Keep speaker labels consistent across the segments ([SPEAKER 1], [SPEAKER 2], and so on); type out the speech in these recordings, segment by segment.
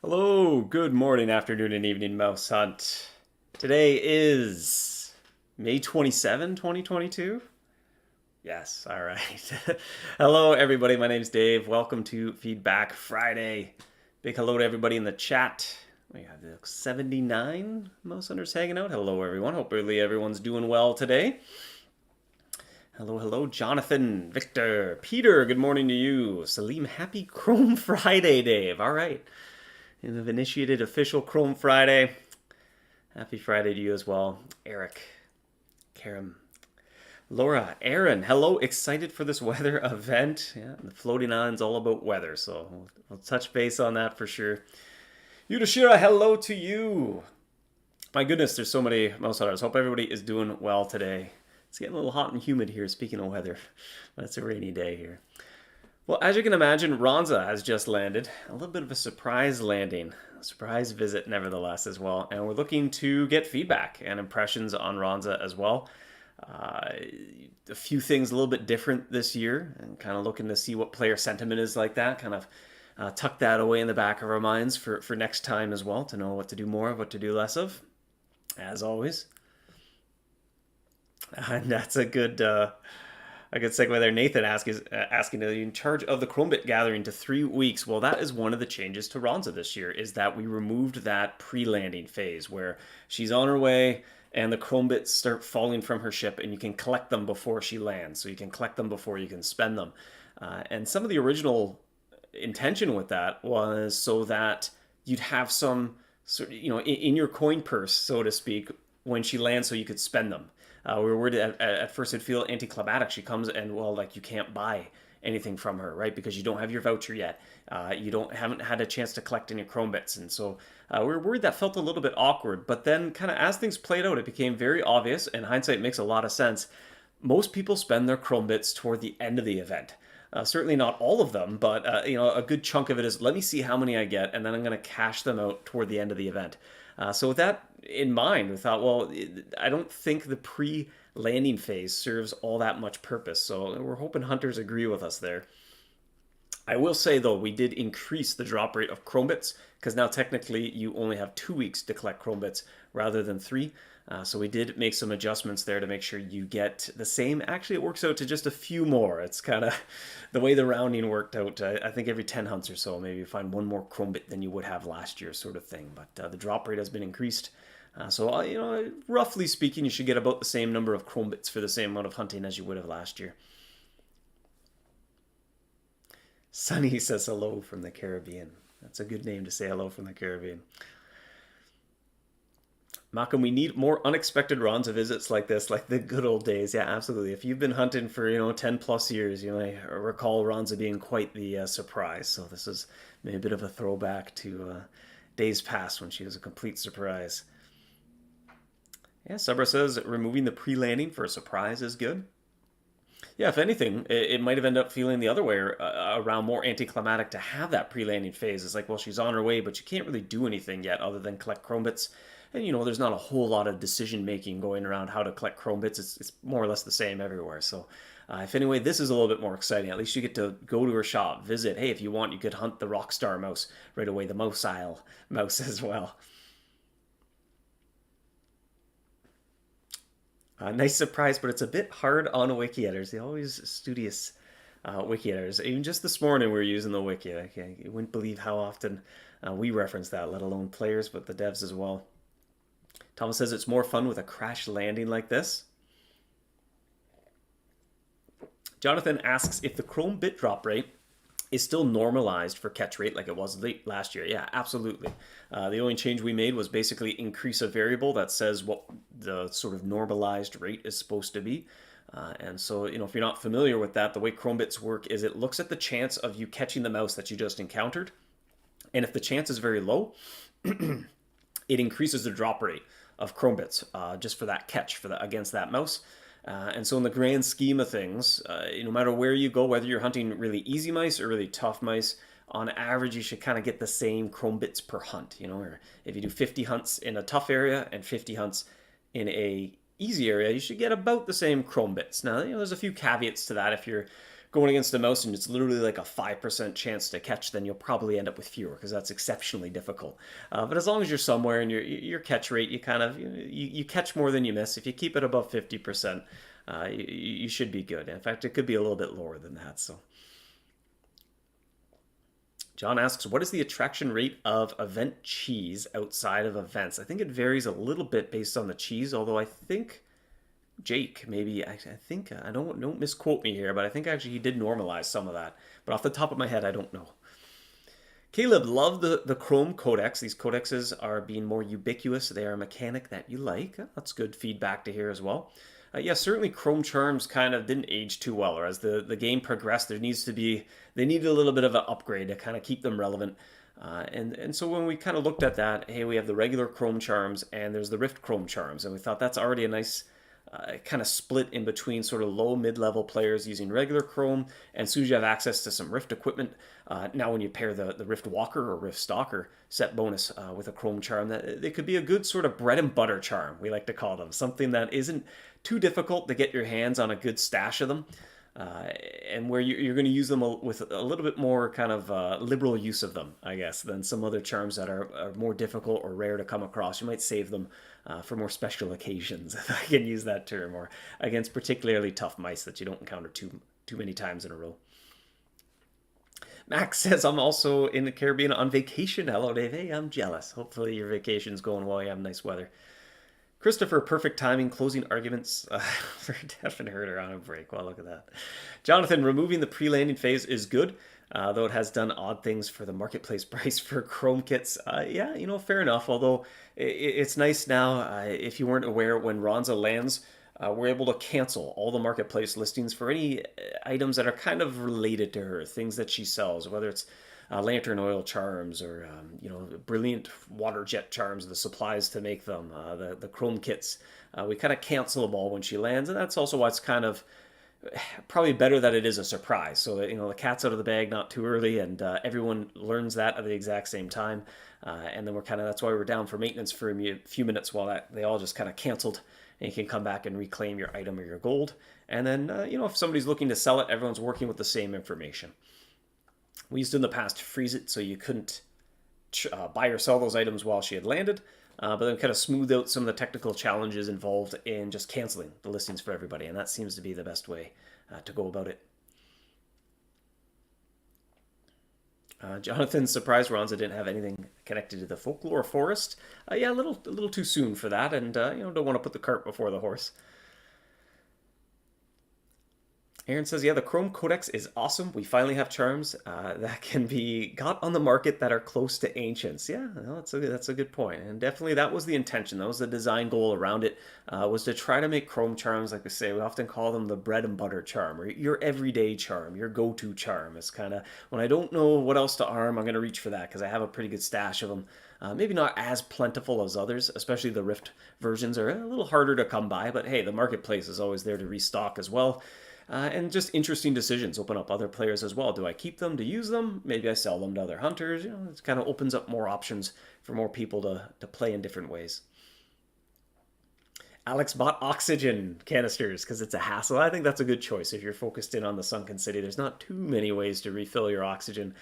[SPEAKER 1] Hello, good morning, afternoon, and evening, Mouse Hunt. Today is May 27, 2022. Yes, all right. Hello, everybody. My name's Dave. Welcome to Feedback Friday. Big hello to everybody in the chat. We have the 79 Mouse Hunters hanging out. Hello, everyone. Hopefully, everyone's doing well today. Hello, Jonathan, Victor, Peter. Good morning to you. Salim, happy Chrome Friday, Dave. All right. And have initiated official Chrome Friday. Happy Friday to you as well. Eric, Karam, Laura, Aaron, hello. Excited for this weather event. Yeah, the floating island's all about weather, so we'll touch base on that for sure. Yudashira, hello to you. My goodness, there's so many mouse hunters. Hope everybody is doing well today. It's getting a little hot and humid here, speaking of weather. But it's a rainy day here. Well, as you can imagine, Ronza has just landed. A little bit of a surprise landing, a surprise visit nevertheless as well. And we're looking to get feedback and impressions on Ronza as well. A few things a little bit different this year, and kind of looking to see what player sentiment is like that. Kind of tuck that away in the back of our minds for next time as well, to know what to do more of, what to do less of, as always. And that's a good segue there. Nathan asking, are you in charge of the Chromebit gathering to 3 weeks? Well, that is one of the changes to Ronza this year, is that we removed that pre-landing phase where she's on her way and the Chromebits start falling from her ship and you can collect them before she lands. So you can collect them before you can spend them. And some of the original intention with that was so that you'd have some sort of, in your coin purse, so to speak, when she lands, so you could spend them. We were worried at first it'd feel anticlimactic. She comes and, well, like, you can't buy anything from her, right? Because you don't have your voucher yet. You haven't had a chance to collect any Chrome bits. And so we were worried that felt a little bit awkward. But then kind of as things played out, it became very obvious, and hindsight makes a lot of sense. Most people spend their Chrome bits toward the end of the event. Certainly not all of them, but a good chunk of it is, let me see how many I get, and then I'm going to cash them out toward the end of the event. So with that in mind, we thought, well, I don't think the pre-landing phase serves all that much purpose. So we're hoping hunters agree with us there. I will say, though, we did increase the drop rate of Chrome bits, because now technically you only have 2 weeks to collect Chrome bits rather than 3. So we did make some adjustments there to make sure you get the same. Actually, it works out to just a few more. It's kind of the way the rounding worked out. I think every 10 hunts or so, maybe you find one more Chrome bit than you would have last year, sort of thing. But the drop rate has been increased. So roughly speaking, you should get about the same number of Chrome bits for the same amount of hunting as you would have last year. Sunny says hello from the Caribbean. That's a good name to say hello from the Caribbean. Malcolm, we need more unexpected Ronza visits like this, like the good old days. Yeah, absolutely. If you've been hunting for 10 plus years, you may recall Ronza being quite the surprise. So this is maybe a bit of a throwback to days past when she was a complete surprise. Yeah, Sabra says removing the pre-landing for a surprise is good. Yeah, if anything, it might have ended up feeling the other way around, more anticlimactic to have that pre-landing phase. It's like, well, she's on her way, but you can't really do anything yet other than collect Chrome bits. And, there's not a whole lot of decision-making going around how to collect Chrome bits. It's more or less the same everywhere. So if anyway, this is a little bit more exciting. At least you get to go to her shop, visit. Hey, if you want, you could hunt the Rockstar mouse right away, the Mouse Isle mouse as well. Nice surprise, but it's a bit hard on wiki editors. They always studious wiki editors. Even just this morning, we were using the wiki. You wouldn't believe how often we reference that, let alone players, but the devs as well. Thomas says it's more fun with a crash landing like this. Jonathan asks if the Chrome bit drop rate is still normalized for catch rate like it was late last year. Yeah, absolutely. The only change we made was basically increase a variable that says what the sort of normalized rate is supposed to be. And so, if you're not familiar with that, the way Chrome bits work is it looks at the chance of you catching the mouse that you just encountered. And if the chance is very low, it increases the drop rate of Chrome bits just for that catch against that mouse. And so in the grand scheme of things, no matter where you go, whether you're hunting really easy mice or really tough mice, on average you should kind of get the same Chrome bits per hunt. Or if you do 50 hunts in a tough area and 50 hunts in a easy area, you should get about the same Chrome bits. Now, there's a few caveats to that. If you're going against a mouse and it's literally like a 5% chance to catch, then you'll probably end up with fewer because that's exceptionally difficult. But as long as you're somewhere and your catch rate, you kind of you catch more than you miss. If you keep it above 50%, you should be good. In fact, it could be a little bit lower than that. So John asks, what is the attraction rate of event cheese outside of events? I think it varies a little bit based on the cheese, although I think Jake, maybe, I think, I don't misquote me here, but I think actually he did normalize some of that. But off the top of my head, I don't know. Caleb loved the Chrome codex. These codexes are being more ubiquitous. They are a mechanic that you like. That's good feedback to hear as well. Yeah, certainly Chrome charms kind of didn't age too well, or as the game progressed, they needed a little bit of an upgrade to kind of keep them relevant. And so when we kind of looked at that, hey, we have the regular Chrome charms and there's the Rift Chrome charms, and we thought that's already a nice kind of split in between sort of low mid-level players using regular Chrome, and as soon as you have access to some Rift equipment, now when you pair the Rift Walker or Rift Stalker set bonus with a Chrome charm, that they could be a good sort of bread and butter charm, we like to call them, something that isn't too difficult to get your hands on a good stash of them. And where you're going to use them with a little bit more kind of liberal use of them, I guess, than some other charms that are more difficult or rare to come across. You might save them for more special occasions, if I can use that term, or against particularly tough mice that you don't encounter too many times in a row. Max says, I'm also in the Caribbean on vacation. Hello, Dave. Hey, I'm jealous. Hopefully your vacation's going well. You have nice weather. Christopher, perfect timing, closing arguments for Def and Herder on a break. Well, look at that. Jonathan, removing the pre-landing phase is good, though it has done odd things for the marketplace price for Chrome kits. Yeah, fair enough, although it's nice now, if you weren't aware, when Ronza lands, we're able to cancel all the marketplace listings for any items that are kind of related to her, things that she sells, whether it's lantern oil charms or brilliant water jet charms, the supplies to make them, the chrome kits. We kind of cancel them all when she lands, and that's also why it's kind of probably better that it is a surprise, so that the cat's out of the bag not too early, and everyone learns that at the exact same time. And then that's why we're down for maintenance for a few minutes while they all just kind of canceled, and you can come back and reclaim your item or your gold. And then if somebody's looking to sell it, everyone's working with the same information. We used to in the past freeze it so you couldn't buy or sell those items while she had landed, but then kind of smooth out some of the technical challenges involved in just canceling the listings for everybody, and that seems to be the best way to go about it. Jonathan's surprised Ronza didn't have anything connected to the folklore forest. Yeah, a little too soon for that, and don't want to put the cart before the horse. Aaron says, yeah, the Chrome Codex is awesome. We finally have charms that can be got on the market that are close to Ancients. Yeah, no, that's a good point. And definitely that was the intention. That was the design goal around it, was to try to make Chrome charms, like we say, we often call them the bread and butter charm, or your everyday charm, your go-to charm. It's kind of, when I don't know what else to arm, I'm going to reach for that because I have a pretty good stash of them. Maybe not as plentiful as others, especially the Rift versions are a little harder to come by, but hey, the marketplace is always there to restock as well. And just interesting decisions open up other players as well. Do I keep them to use them? Maybe I sell them to other hunters. It kind of opens up more options for more people to play in different ways. Alex bought oxygen canisters because it's a hassle. I think that's a good choice if you're focused in on the sunken city. There's not too many ways to refill your oxygen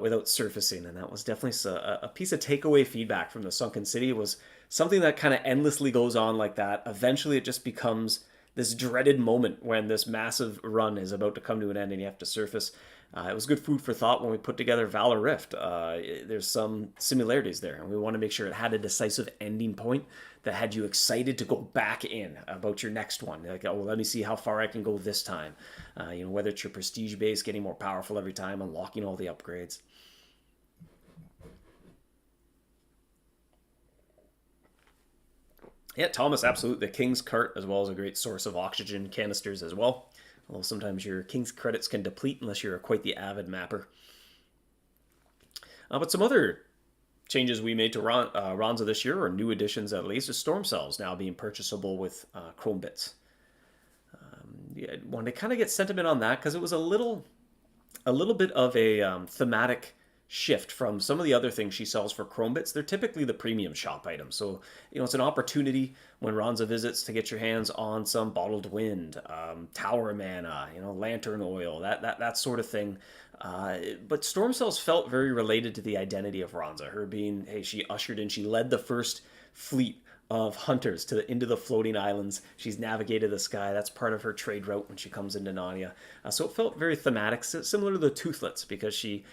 [SPEAKER 1] without surfacing, and that was definitely a piece of takeaway feedback from the sunken city. It was something that kind of endlessly goes on like that. Eventually it just becomes this dreaded moment when this massive run is about to come to an end and you have to surface. It was good food for thought when we put together Valor Rift. There's some similarities there, and we want to make sure it had a decisive ending point that had you excited to go back in about your next one. Like, oh, let me see how far I can go this time. Whether it's your prestige base getting more powerful every time, unlocking all the upgrades. Yeah, Thomas, absolutely. The King's Cart as well is a great source of oxygen canisters as well. Although sometimes your King's credits can deplete unless you're quite the avid mapper. But some other changes we made to Ronza this year, or new additions at least, is Storm Cells now being purchasable with Chrome bits. Yeah, I wanted to kind of get sentiment on that because it was a little bit of a thematic shift from some of the other things she sells for chrome bits. They're typically the premium shop items. So, it's an opportunity when Ronza visits to get your hands on some bottled wind, tower mana, lantern oil, that sort of thing. But storm cells felt very related to the identity of Ronza. Her being, hey, she ushered in, she led the first fleet of hunters into the floating islands. She's navigated the sky. That's part of her trade route when she comes into Gnawnia. So it felt very thematic, similar to the Toothlets, because she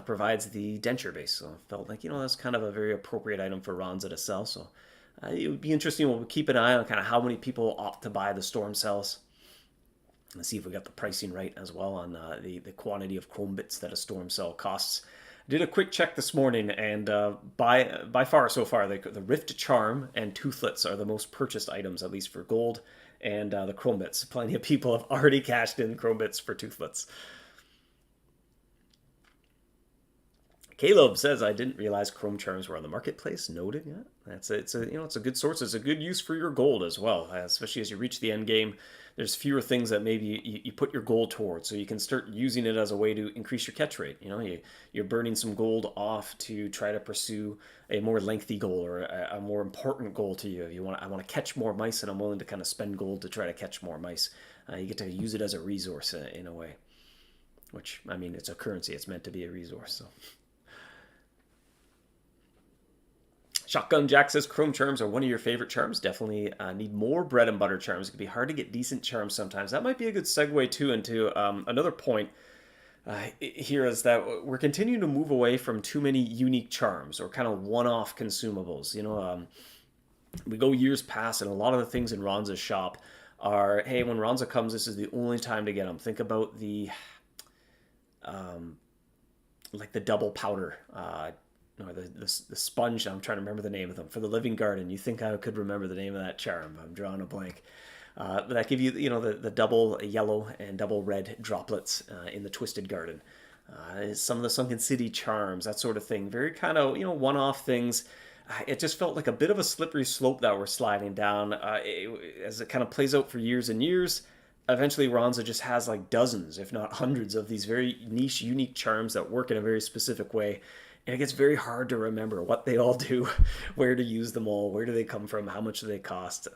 [SPEAKER 1] provides the denture base. So it felt like, that's kind of a very appropriate item for Ronza to sell. So it would be interesting. We'll keep an eye on kind of how many people opt to buy the storm cells. Let's see if we got the pricing right as well on the quantity of chrome bits that a storm cell costs. Did a quick check this morning, and by far so far, the Rift Charm and Toothlets are the most purchased items, at least for gold, and the chrome bits. Plenty of people have already cashed in chrome bits for Toothlets. Caleb says, I didn't realize chrome charms were on the marketplace. Noted, yeah. It's a good source. It's a good use for your gold as well, especially as you reach the end game. There's fewer things that maybe you put your gold towards, so you can start using it as a way to increase your catch rate. You're burning some gold off to try to pursue a more lengthy goal or a more important goal to you. I want to catch more mice, and I'm willing to kind of spend gold to try to catch more mice. You get to use it as a resource in a way, which, I mean, it's a currency. It's meant to be a resource, so... Shotgun Jack says chrome charms are one of your favorite charms. Definitely need more bread and butter charms. It can be hard to get decent charms sometimes. That might be a good segue too into another point here, is that we're continuing to move away from too many unique charms or kind of one-off consumables. We go years past, and a lot of the things in Ronza's shop are, hey, when Ronza comes, this is the only time to get them. Think about the like the double powder. No, the sponge, I'm trying to remember the name of them, for the Living Garden. You think I could remember the name of that charm. I'm drawing a blank. But that give you, the double yellow and double red droplets in the Twisted Garden. Some of the Sunken City charms, that sort of thing. Very kind of, one-off things. It just felt like a bit of a slippery slope that we're sliding down as it kind of plays out for years and years. Eventually, Ronza just has like dozens, if not hundreds, of these very niche, unique charms that work in a very specific way. And it gets very hard to remember what they all do, where to use them all, where do they come from, how much do they cost.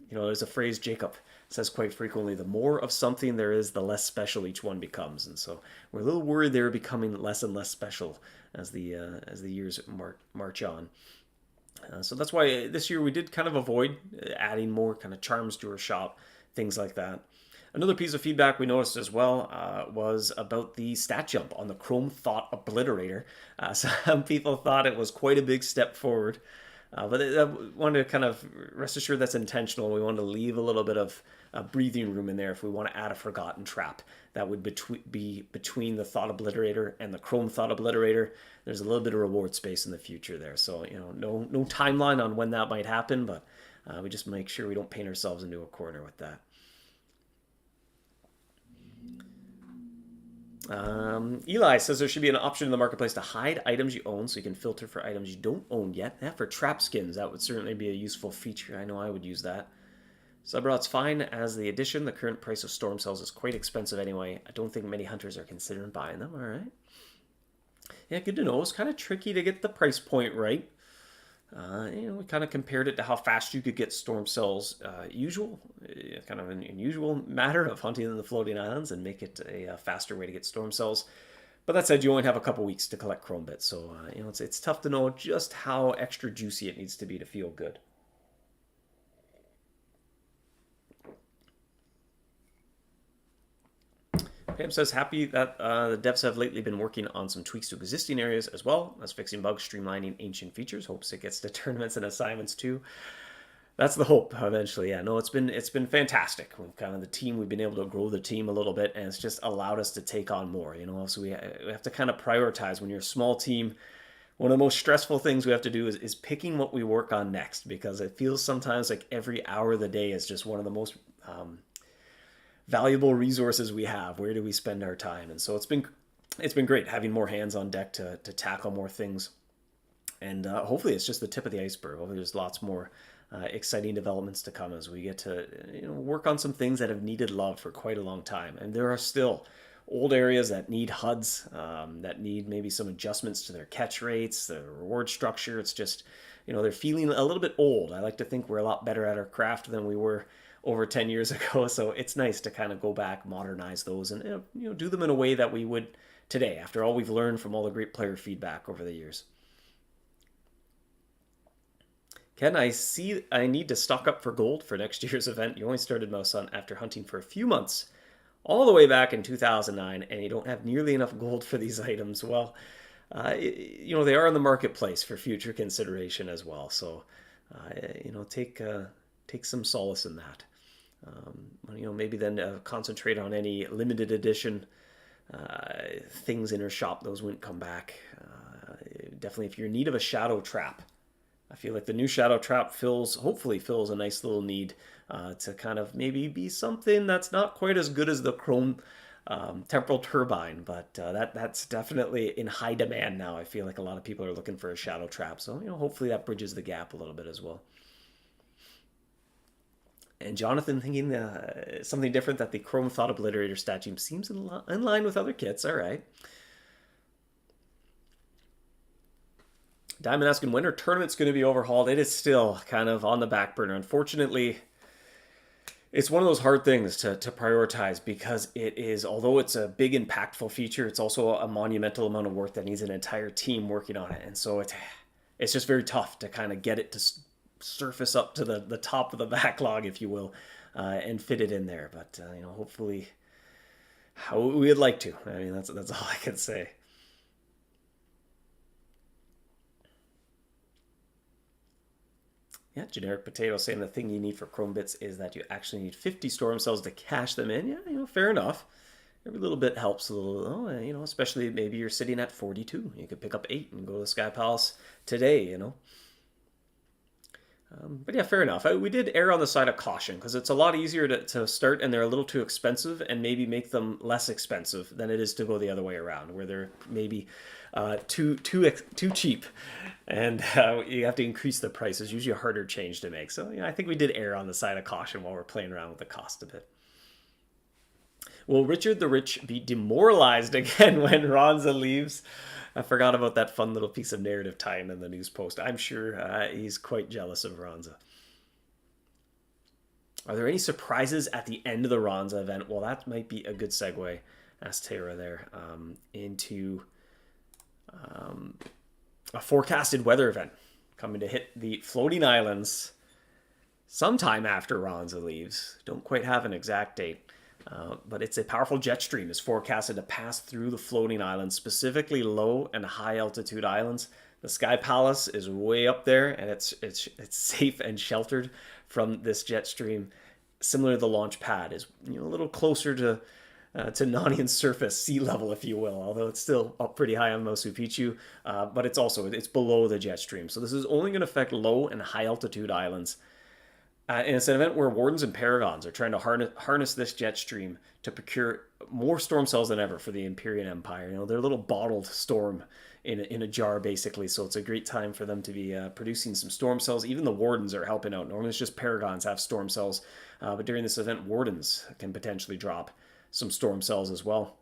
[SPEAKER 1] There's a phrase Jacob says quite frequently, the more of something there is, the less special each one becomes. And so we're a little worried they're becoming less and less special as the years march on. So that's why this year we did kind of avoid adding more kind of charms to our shop, things like that. Another piece of feedback we noticed as well was about the stat jump on the Chrome Thought Obliterator. Some people thought it was quite a big step forward, but I wanted to kind of rest assured that's intentional. We wanted to leave a little bit of breathing room in there if we want to add a Forgotten Trap. That would be between the Thought Obliterator and the Chrome Thought Obliterator. There's a little bit of reward space in the future there. So, no timeline on when that might happen, but we just make sure we don't paint ourselves into a corner with that. Eli says there should be an option in the marketplace to hide items you own so you can filter for items you don't own yet. Yeah, for trap skins, that would certainly be a useful feature. I know I would use that. Subraw, fine as the addition. The current price of storm cells is quite expensive anyway. I don't think many hunters are considering buying them. All right. Yeah, good to know. It's kind of tricky to get the price point right. We kind of compared it to how fast you could get storm cells kind of an unusual matter of hunting in the floating islands and make it a faster way to get storm cells. But that said, you only have a couple weeks to collect chrome bits, so it's tough to know just how extra juicy it needs to be to feel good. Pam says, happy that the devs have lately been working on some tweaks to existing areas as well as fixing bugs, streamlining ancient features. Hopes it gets to tournaments and assignments too. That's the hope eventually. Yeah, no, it's been fantastic. We've kind of the team, we've been able to grow the team a little bit, and it's just allowed us to take on more. So we have to kind of prioritize when you're a small team. One of the most stressful things we have to do is picking what we work on next, because it feels sometimes like every hour of the day is just one of the most valuable resources we have. Where do we spend our time? And so it's been great having more hands on deck to tackle more things, and hopefully it's just the tip of the iceberg. Hopefully there's lots more exciting developments to come as we get to work on some things that have needed love for quite a long time. And there are still old areas that need HUDs, that need maybe some adjustments to their catch rates, the reward structure. It's just, they're feeling a little bit old. I like to think we're a lot better at our craft than we were over 10 years ago. So it's nice to kind of go back, modernize those, and do them in a way that we would today, after all we've learned from all the great player feedback over the years. Ken, I see I need to stock up for gold for next year's event. You only started MouseHunt after hunting for a few months, all the way back in 2009, and you don't have nearly enough gold for these items. Well, they are in the marketplace for future consideration as well. So, take some solace in that. Maybe then concentrate on any limited edition things in her shop. Those wouldn't come back. Definitely, if you're in need of a shadow trap, I feel like the new shadow trap hopefully fills a nice little need to kind of maybe be something that's not quite as good as the chrome temporal turbine, but that's definitely in high demand now. I feel like a lot of people are looking for a shadow trap, so hopefully that bridges the gap a little bit as well. And Jonathan thinking something different, that the Chrome Thought Obliterator statue seems in line with other kits. All right. Diamond asking, when are tournaments going to be overhauled? It is still kind of on the back burner. Unfortunately, it's one of those hard things to prioritize, because it is, although it's a big impactful feature, it's also a monumental amount of work that needs an entire team working on it. And so it's just very tough to kind of get it to surface up to the top of the backlog, if you will, and fit it in there. But hopefully, how we'd like to. I mean, that's all I can say. Yeah, Generic Potato saying the thing you need for Chrome Bits is that you actually need 50 storm cells to cache them in. Yeah, fair enough. Every little bit helps a little, especially maybe you're sitting at 42. You could pick up 8 and go to the Sky Palace today, But yeah, fair enough. We did err on the side of caution, because it's a lot easier to start and they're a little too expensive, and maybe make them less expensive than it is to go the other way around, where they're maybe too cheap, and you have to increase the price. It's usually a harder change to make. So I think we did err on the side of caution while we're playing around with the cost a bit. Will Richard the Rich be demoralized again when Ronza leaves? I forgot about that fun little piece of narrative tie-in in the news post. I'm sure he's quite jealous of Ronza. Are there any surprises at the end of the Ronza event? Well, that might be a good segue, asked Tara there, into a forecasted weather event coming to hit the floating islands sometime after Ronza leaves. Don't quite have an exact date. But it's a powerful jet stream is forecasted to pass through the floating islands, specifically low and high altitude islands. The Sky Palace is way up there, and it's safe and sheltered from this jet stream. Similar to the launch pad, is a little closer to Gnawnia's surface, sea level, if you will. Although it's still up pretty high on Machu Picchu, but it's below the jet stream. So this is only going to affect low and high altitude islands. And it's an event where Wardens and Paragons are trying to harness this jet stream to procure more storm cells than ever for the Empyrean Empire. They're a little bottled storm in a jar, basically. So it's a great time for them to be producing some storm cells. Even the Wardens are helping out. Normally it's just Paragons have storm cells. But during this event, Wardens can potentially drop some storm cells as well.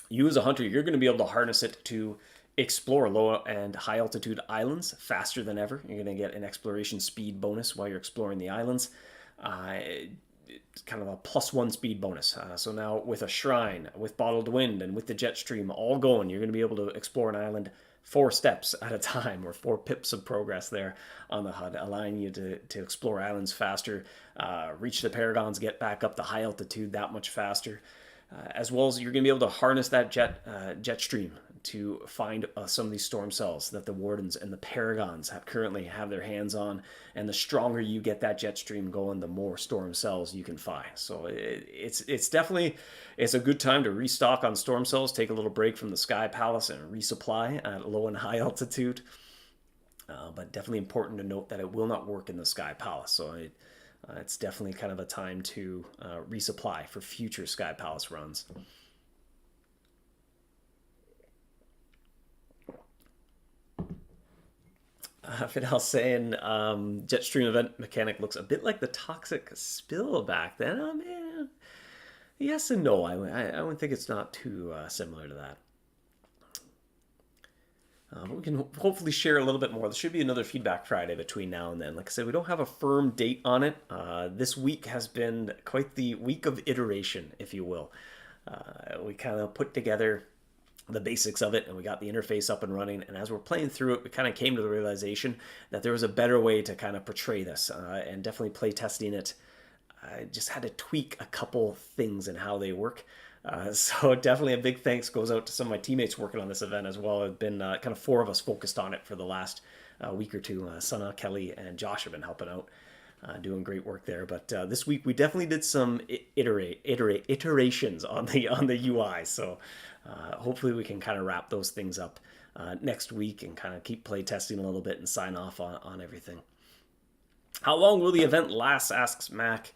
[SPEAKER 1] You as a hunter, you're going to be able to harness it to explore low and high altitude islands faster than ever. You're going to get an exploration speed bonus while you're exploring the islands. Kind of a +1 speed bonus. So now with a shrine, with bottled wind, and with the jet stream all going, you're going to be able to explore an island 4 steps at a time, or 4 pips of progress there on the HUD, allowing you to explore islands faster, reach the Paragons, get back up to high altitude that much faster. As well as you're going to be able to harness that jet stream to find some of these storm cells that the Wardens and the Paragons currently have their hands on. And the stronger you get that jet stream going, the more storm cells you can find. So it's definitely a good time to restock on storm cells, take a little break from the Sky Palace, and resupply at low and high altitude. But definitely important to note that it will not work in the Sky Palace. So it's definitely kind of a time to resupply for future Sky Palace runs. Fidel saying Jetstream event mechanic looks a bit like the toxic spill back then. Oh man, Yes and no. I would think it's not too similar to that. But we can hopefully share a little bit more. There should be another Feedback Friday between now and then. Like I said, we don't have a firm date on it. This week has been quite the week of iteration, if you will. We kind of put together the basics of it and we got the interface up and running. And as we're playing through it, we kind of came to the realization that there was a better way to kind of portray this and definitely play testing it. I just had to tweak a couple things and how they work. So definitely a big thanks goes out to some of my teammates working on this event as well. It's been kind of four of us focused on it for the last week or two. Sana, Kelly, and Josh have been helping out, doing great work there. But this week we definitely did some iterations on the UI. So hopefully we can kind of wrap those things up next week and kind of keep play testing a little bit and sign off on everything. How long will the event last? Asks Mac.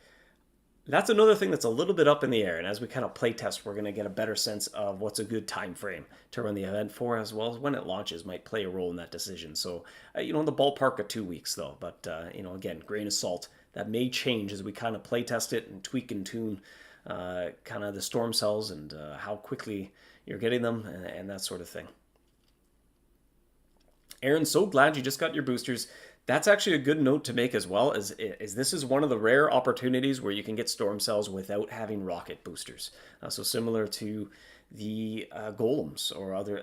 [SPEAKER 1] That's another thing that's a little bit up in the air. And as we kind of play test, we're going to get a better sense of what's a good time frame to run the event for, as well as when it launches might play a role in that decision. So, in the ballpark of 2 weeks, though. But, again, grain of salt. That may change as we kind of play test it and tweak and tune kind of the storm cells and how quickly you're getting them and that sort of thing. Aaron, so glad you just got your boosters. That's actually a good note to make as well, as this is one of the rare opportunities where you can get storm cells without having rocket boosters. So similar to the golems or other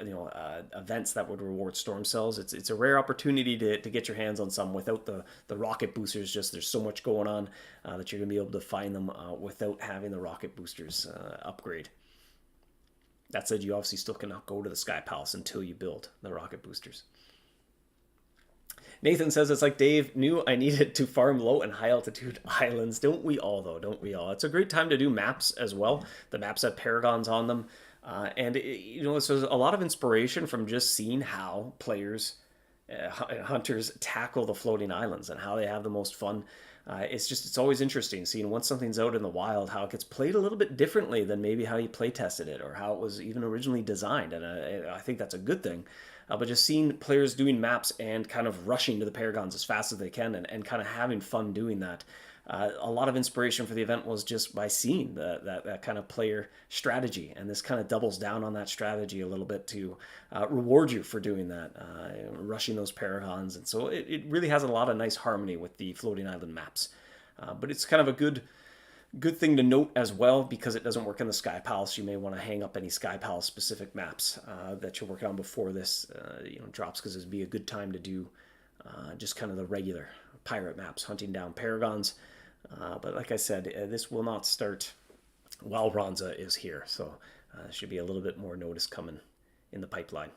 [SPEAKER 1] events that would reward storm cells, it's a rare opportunity to get your hands on some without the rocket boosters. Just there's so much going on that you're gonna be able to find them without having the rocket boosters upgrade. That said, you obviously still cannot go to the Sky Palace until you build the rocket boosters. Nathan says, it's like Dave knew I needed to farm low and high altitude islands. Don't we all, though? Don't we all? It's a great time to do maps as well. The maps have paragons on them. So there's a lot of inspiration from just seeing how players, hunters tackle the floating islands and how they have the most fun. It's always interesting seeing once something's out in the wild, how it gets played a little bit differently than maybe how you play tested it or how it was even originally designed. And I think that's a good thing. But just seeing players doing maps and kind of rushing to the paragons as fast as they can and kind of having fun doing that. A lot of inspiration for the event was just by seeing that kind of player strategy. And this kind of doubles down on that strategy a little bit to reward you for doing that, rushing those paragons. And so it really has a lot of nice harmony with the floating island maps. But it's kind of a good thing to note as well, because it doesn't work in the Sky Palace. You may want to hang up any Sky Palace specific maps that you're working on before this drops, because it'd be a good time to do just kind of the regular pirate maps, hunting down paragons. But like I said, this will not start while Ronza is here, so there should be a little bit more notice coming in the pipeline.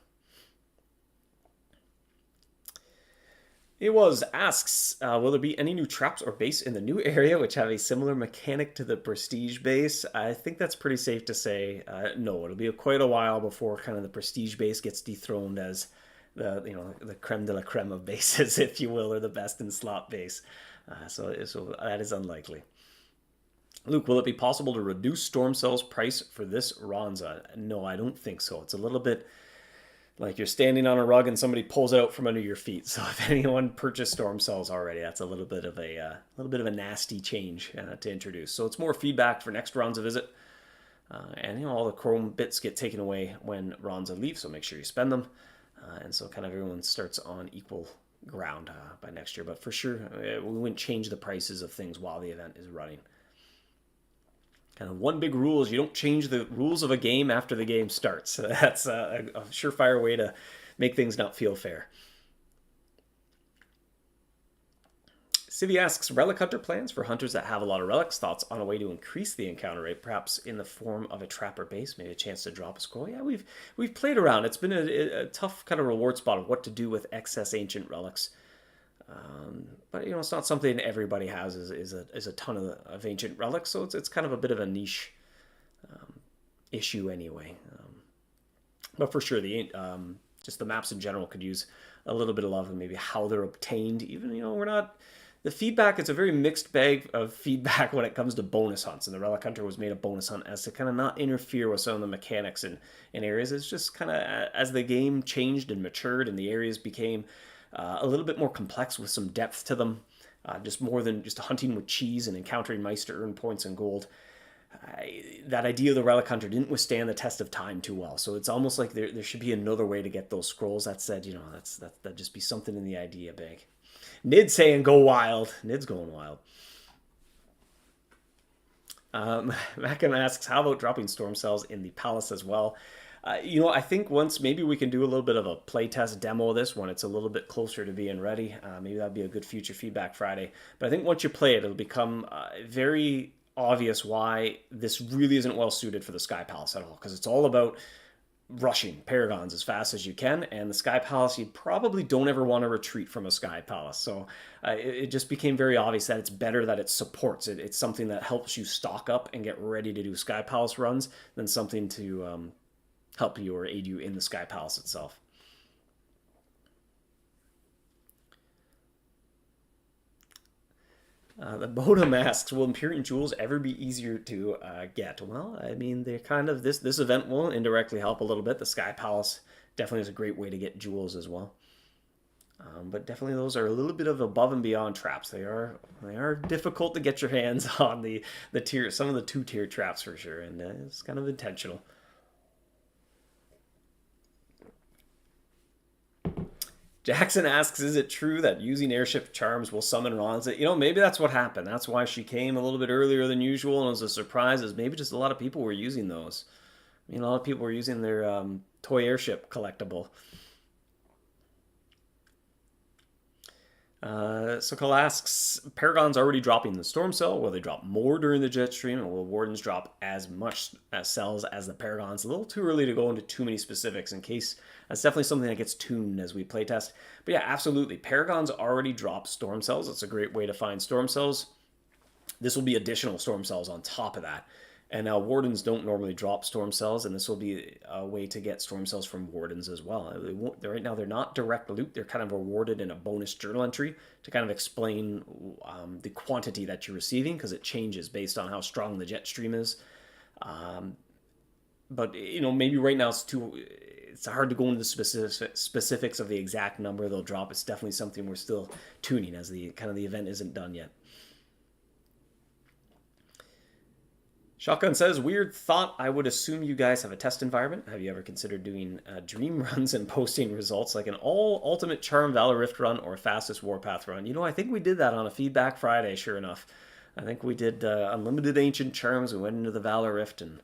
[SPEAKER 1] It asks, will there be any new traps or base in the new area which have a similar mechanic to the Prestige base? I think that's pretty safe to say. No, it'll be quite a while before kind of the Prestige base gets dethroned as the creme de la creme of bases, if you will, or the best in slot base. So that is unlikely. Luke, will it be possible to reduce Storm Cell's price for this Ronza? No, I don't think so. It's a little bit like you're standing on a rug and somebody pulls it out from under your feet. So if anyone purchased Storm Cells already, that's a little bit of a nasty change to introduce. So it's more feedback for next Ronza visit. And all the chrome bits get taken away when Ronza leaves, so make sure you spend them. And so kind of everyone starts on equal ground by next year. But for sure, we wouldn't change the prices of things while the event is running. Kind of one big rule is you don't change the rules of a game after the game starts. So that's a surefire way to make things not feel fair. Civi asks, relic hunter plans for hunters that have a lot of relics. Thoughts on a way to increase the encounter rate, perhaps in the form of a trapper base, maybe a chance to drop a scroll. Yeah, we've played around. It's been a tough kind of reward spot of what to do with excess ancient relics. But it's not something everybody has is a ton of ancient relics, so it's kind of a bit of a niche issue anyway. But for sure, just the maps in general could use a little bit of love and maybe how they're obtained. Even we're not. The feedback, it's a very mixed bag of feedback when it comes to bonus hunts, and the Relic Hunter was made a bonus hunt as to kind of not interfere with some of the mechanics in areas. It's just kind of as the game changed and matured and the areas became a little bit more complex with some depth to them, just more than just hunting with cheese and encountering mice to earn points and gold. that idea of the Relic Hunter didn't withstand the test of time too well. So it's almost like there should be another way to get those scrolls. That said, that'd just be something in the idea bank. Nid saying go wild. Nid's going wild. Macam asks, how about dropping storm cells in the palace as well? I think once maybe we can do a little bit of a playtest demo of this when it's a little bit closer to being ready. Maybe that'd be a good future feedback Friday. But I think once you play it, it'll become very obvious why this really isn't well suited for the Sky Palace at all. Because it's all about rushing Paragons as fast as you can, and the Sky Palace, you probably don't ever want to retreat from a Sky Palace. So it just became very obvious that it's better that it supports it. It's something that helps you stock up and get ready to do Sky Palace runs than something to help you or aid you in the Sky Palace itself. The Bodum asks, will Empyrean Jewels ever be easier to get? Well, I mean, they're kind of, this event will indirectly help a little bit. The Sky Palace definitely is a great way to get jewels as well. But definitely those are a little bit of above and beyond traps. They are difficult to get your hands on the tier, some of the 2-tier traps for sure, and it's kind of intentional. Jackson asks, is it true that using airship charms will summon Ronza? Maybe that's what happened. That's why she came a little bit earlier than usual, and it was a surprise, is maybe just a lot of people were using those. A lot of people were using their toy airship collectible. Sokol asks, Paragon's already dropping the Storm Cell. Will they drop more during the jet stream, or will Wardens drop as much cells as the Paragons? A little too early to go into too many specifics in case that's definitely something that gets tuned as we playtest. But yeah, absolutely. Paragon's already dropped Storm Cells. It's a great way to find Storm Cells. This will be additional Storm Cells on top of that. And now Wardens don't normally drop Storm Cells, and this will be a way to get Storm Cells from Wardens as well. Right now, they're not direct loot. They're kind of awarded in a bonus journal entry to kind of explain the quantity that you're receiving, because it changes based on how strong the jet stream is. But, maybe right now it's hard to go into the specifics of the exact number they'll drop. It's definitely something we're still tuning as the event isn't done yet. Shotgun says, weird thought. I would assume you guys have a test environment. Have you ever considered doing dream runs and posting results like an all ultimate charm Valor Rift run or fastest Warpath run? I think we did that on a Feedback Friday, sure enough. I think we did unlimited ancient charms. We went into the Valor Rift and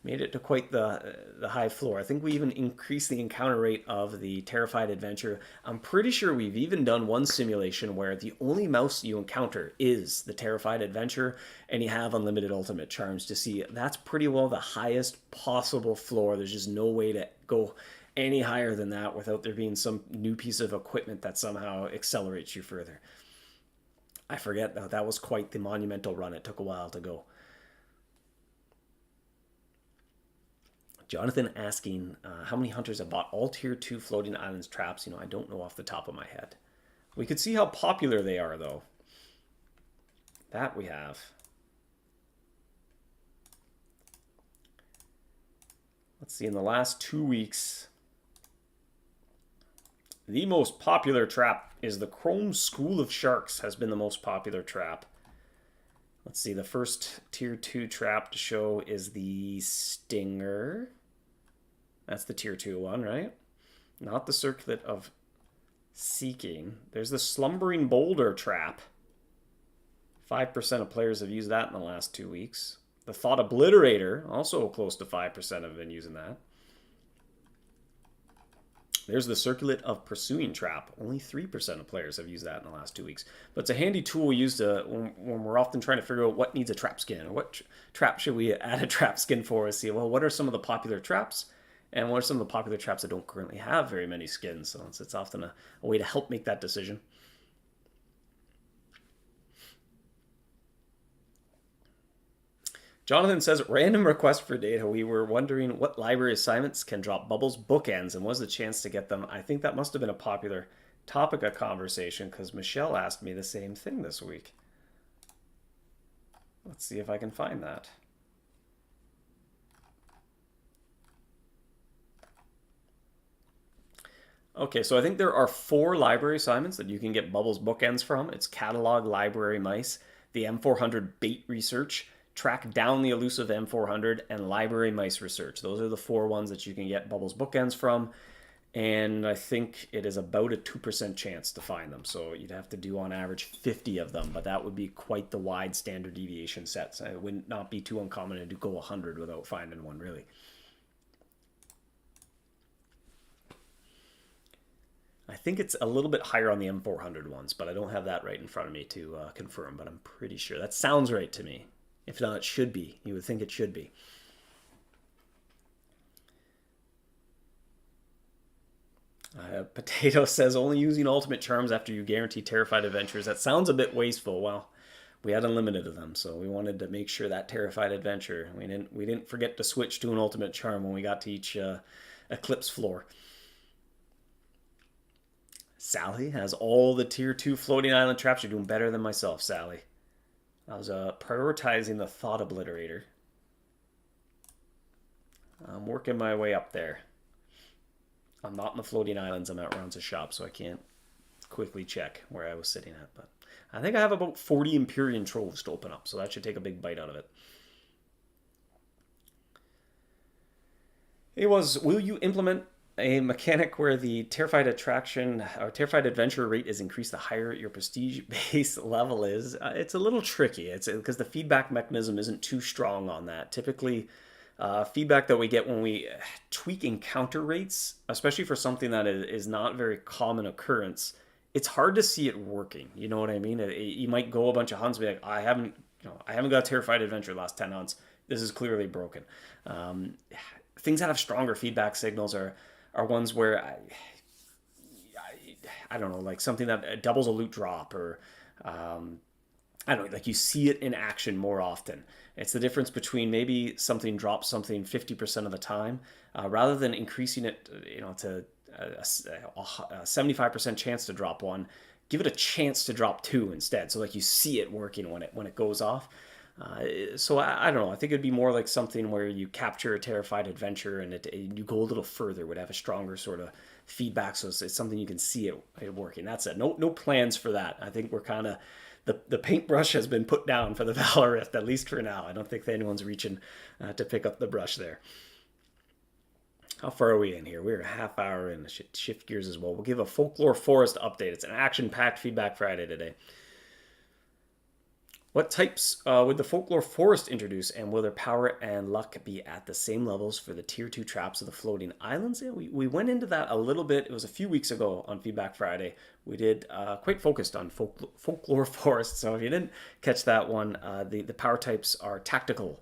[SPEAKER 1] made it to quite the high floor. I think we even increased the encounter rate of the Terrified Adventure. I'm pretty sure we've even done one simulation where the only mouse you encounter is the Terrified Adventure, and you have unlimited ultimate charms to see. That's pretty well the highest possible floor. There's just no way to go any higher than that without there being some new piece of equipment that somehow accelerates you further. I forget, though, that was quite the monumental run. It took a while to go. Jonathan asking, how many hunters have bought all Tier 2 Floating Islands traps? I don't know off the top of my head. We could see how popular they are, though. That we have. Let's see, in the last 2 weeks, the most popular trap is the Chrome School of Sharks has been the most popular trap. Let's see, the first Tier 2 trap to show is the Stinger. That's the Tier 2 one, right? Not the Circlet of Seeking. There's the Slumbering Boulder trap. 5% of players have used that in the last 2 weeks. The Thought Obliterator, also close to 5% have been using that. There's the Circlet of Pursuing trap. Only 3% of players have used that in the last 2 weeks. But it's a handy tool we use to when we're often trying to figure out what needs a trap skin, or what trap should we add a trap skin for. See, well, what are some of the popular traps, and what are some of the popular traps that don't currently have very many skins? So it's often a way to help make that decision. Jonathan says, random request for data. We were wondering what library assignments can drop Bubbles bookends, and was the chance to get them. I think that must have been a popular topic of conversation, because Michelle asked me the same thing this week. Let's see if I can find that. Okay, so I think there are 4 library assignments that you can get Bubbles bookends from. It's Catalog Library Mice, the M400 Bait Research, Track Down the Elusive M400, and Library Mice Research. Those are the 4 ones that you can get Bubbles bookends from. And I think it is about a 2% chance to find them. So you'd have to do on average 50 of them, but that would be quite the wide standard deviation set. So it would not be too uncommon to go 100 without finding one, really. I think it's a little bit higher on the M400 ones, but I don't have that right in front of me to confirm, but I'm pretty sure. That sounds right to me. If not, it should be. You would think it should be. Potato says, only using ultimate charms after you guarantee terrified adventures. That sounds a bit wasteful. Well, we had unlimited of them, so we wanted to make sure that terrified adventure. We didn't forget to switch to an ultimate charm when we got to each eclipse floor. Sally has all the tier 2 floating island traps. You're doing better than myself, Sally. I was prioritizing the thought obliterator. I'm working my way up there. I'm not in the floating islands. I'm at Ronza's shop, so I can't quickly check where I was sitting at. But I think I have about 40 Empyrean Troves to open up, so that should take a big bite out of it. It was, will you implement a mechanic where the terrified attraction or terrified adventure rate is increased the higher your prestige base level is? It's a little tricky. It's because the feedback mechanism isn't too strong on that. Typically, feedback that we get when we tweak encounter rates, especially for something that is not very common occurrence, it's hard to see it working. You know what I mean? You might go a bunch of hunts and be like, I haven't got a terrified adventure the last 10 hunts. This is clearly broken. Things that have stronger feedback signals are ones where I don't know, like something that doubles a loot drop, or I don't know, like you see it in action more often. It's the difference between maybe something drops something 50% of the time, rather than increasing it, to a 75% chance to drop one. Give it a chance to drop 2 instead. So like you see it working when it goes off. So I don't know. I think it'd be more like something where you capture a terrified adventure and you go a little further. Would have a stronger sort of feedback, so it's something you can see it working. That's it. No plans for that. I think we're kind of the paintbrush has been put down for the Valor Rift, at least for now. I don't think anyone's reaching to pick up the brush there. How far are we in here? We're a half hour in. Shift gears as well. We'll give a Folklore Forest update. It's an action-packed Feedback Friday today. What types would the Folklore Forest introduce, and will their power and luck be at the same levels for the Tier 2 traps of the floating islands? Yeah, we went into that a little bit. It was a few weeks ago on Feedback Friday. We did quite focused on Folklore Forest, so if you didn't catch that one, the power types are Tactical,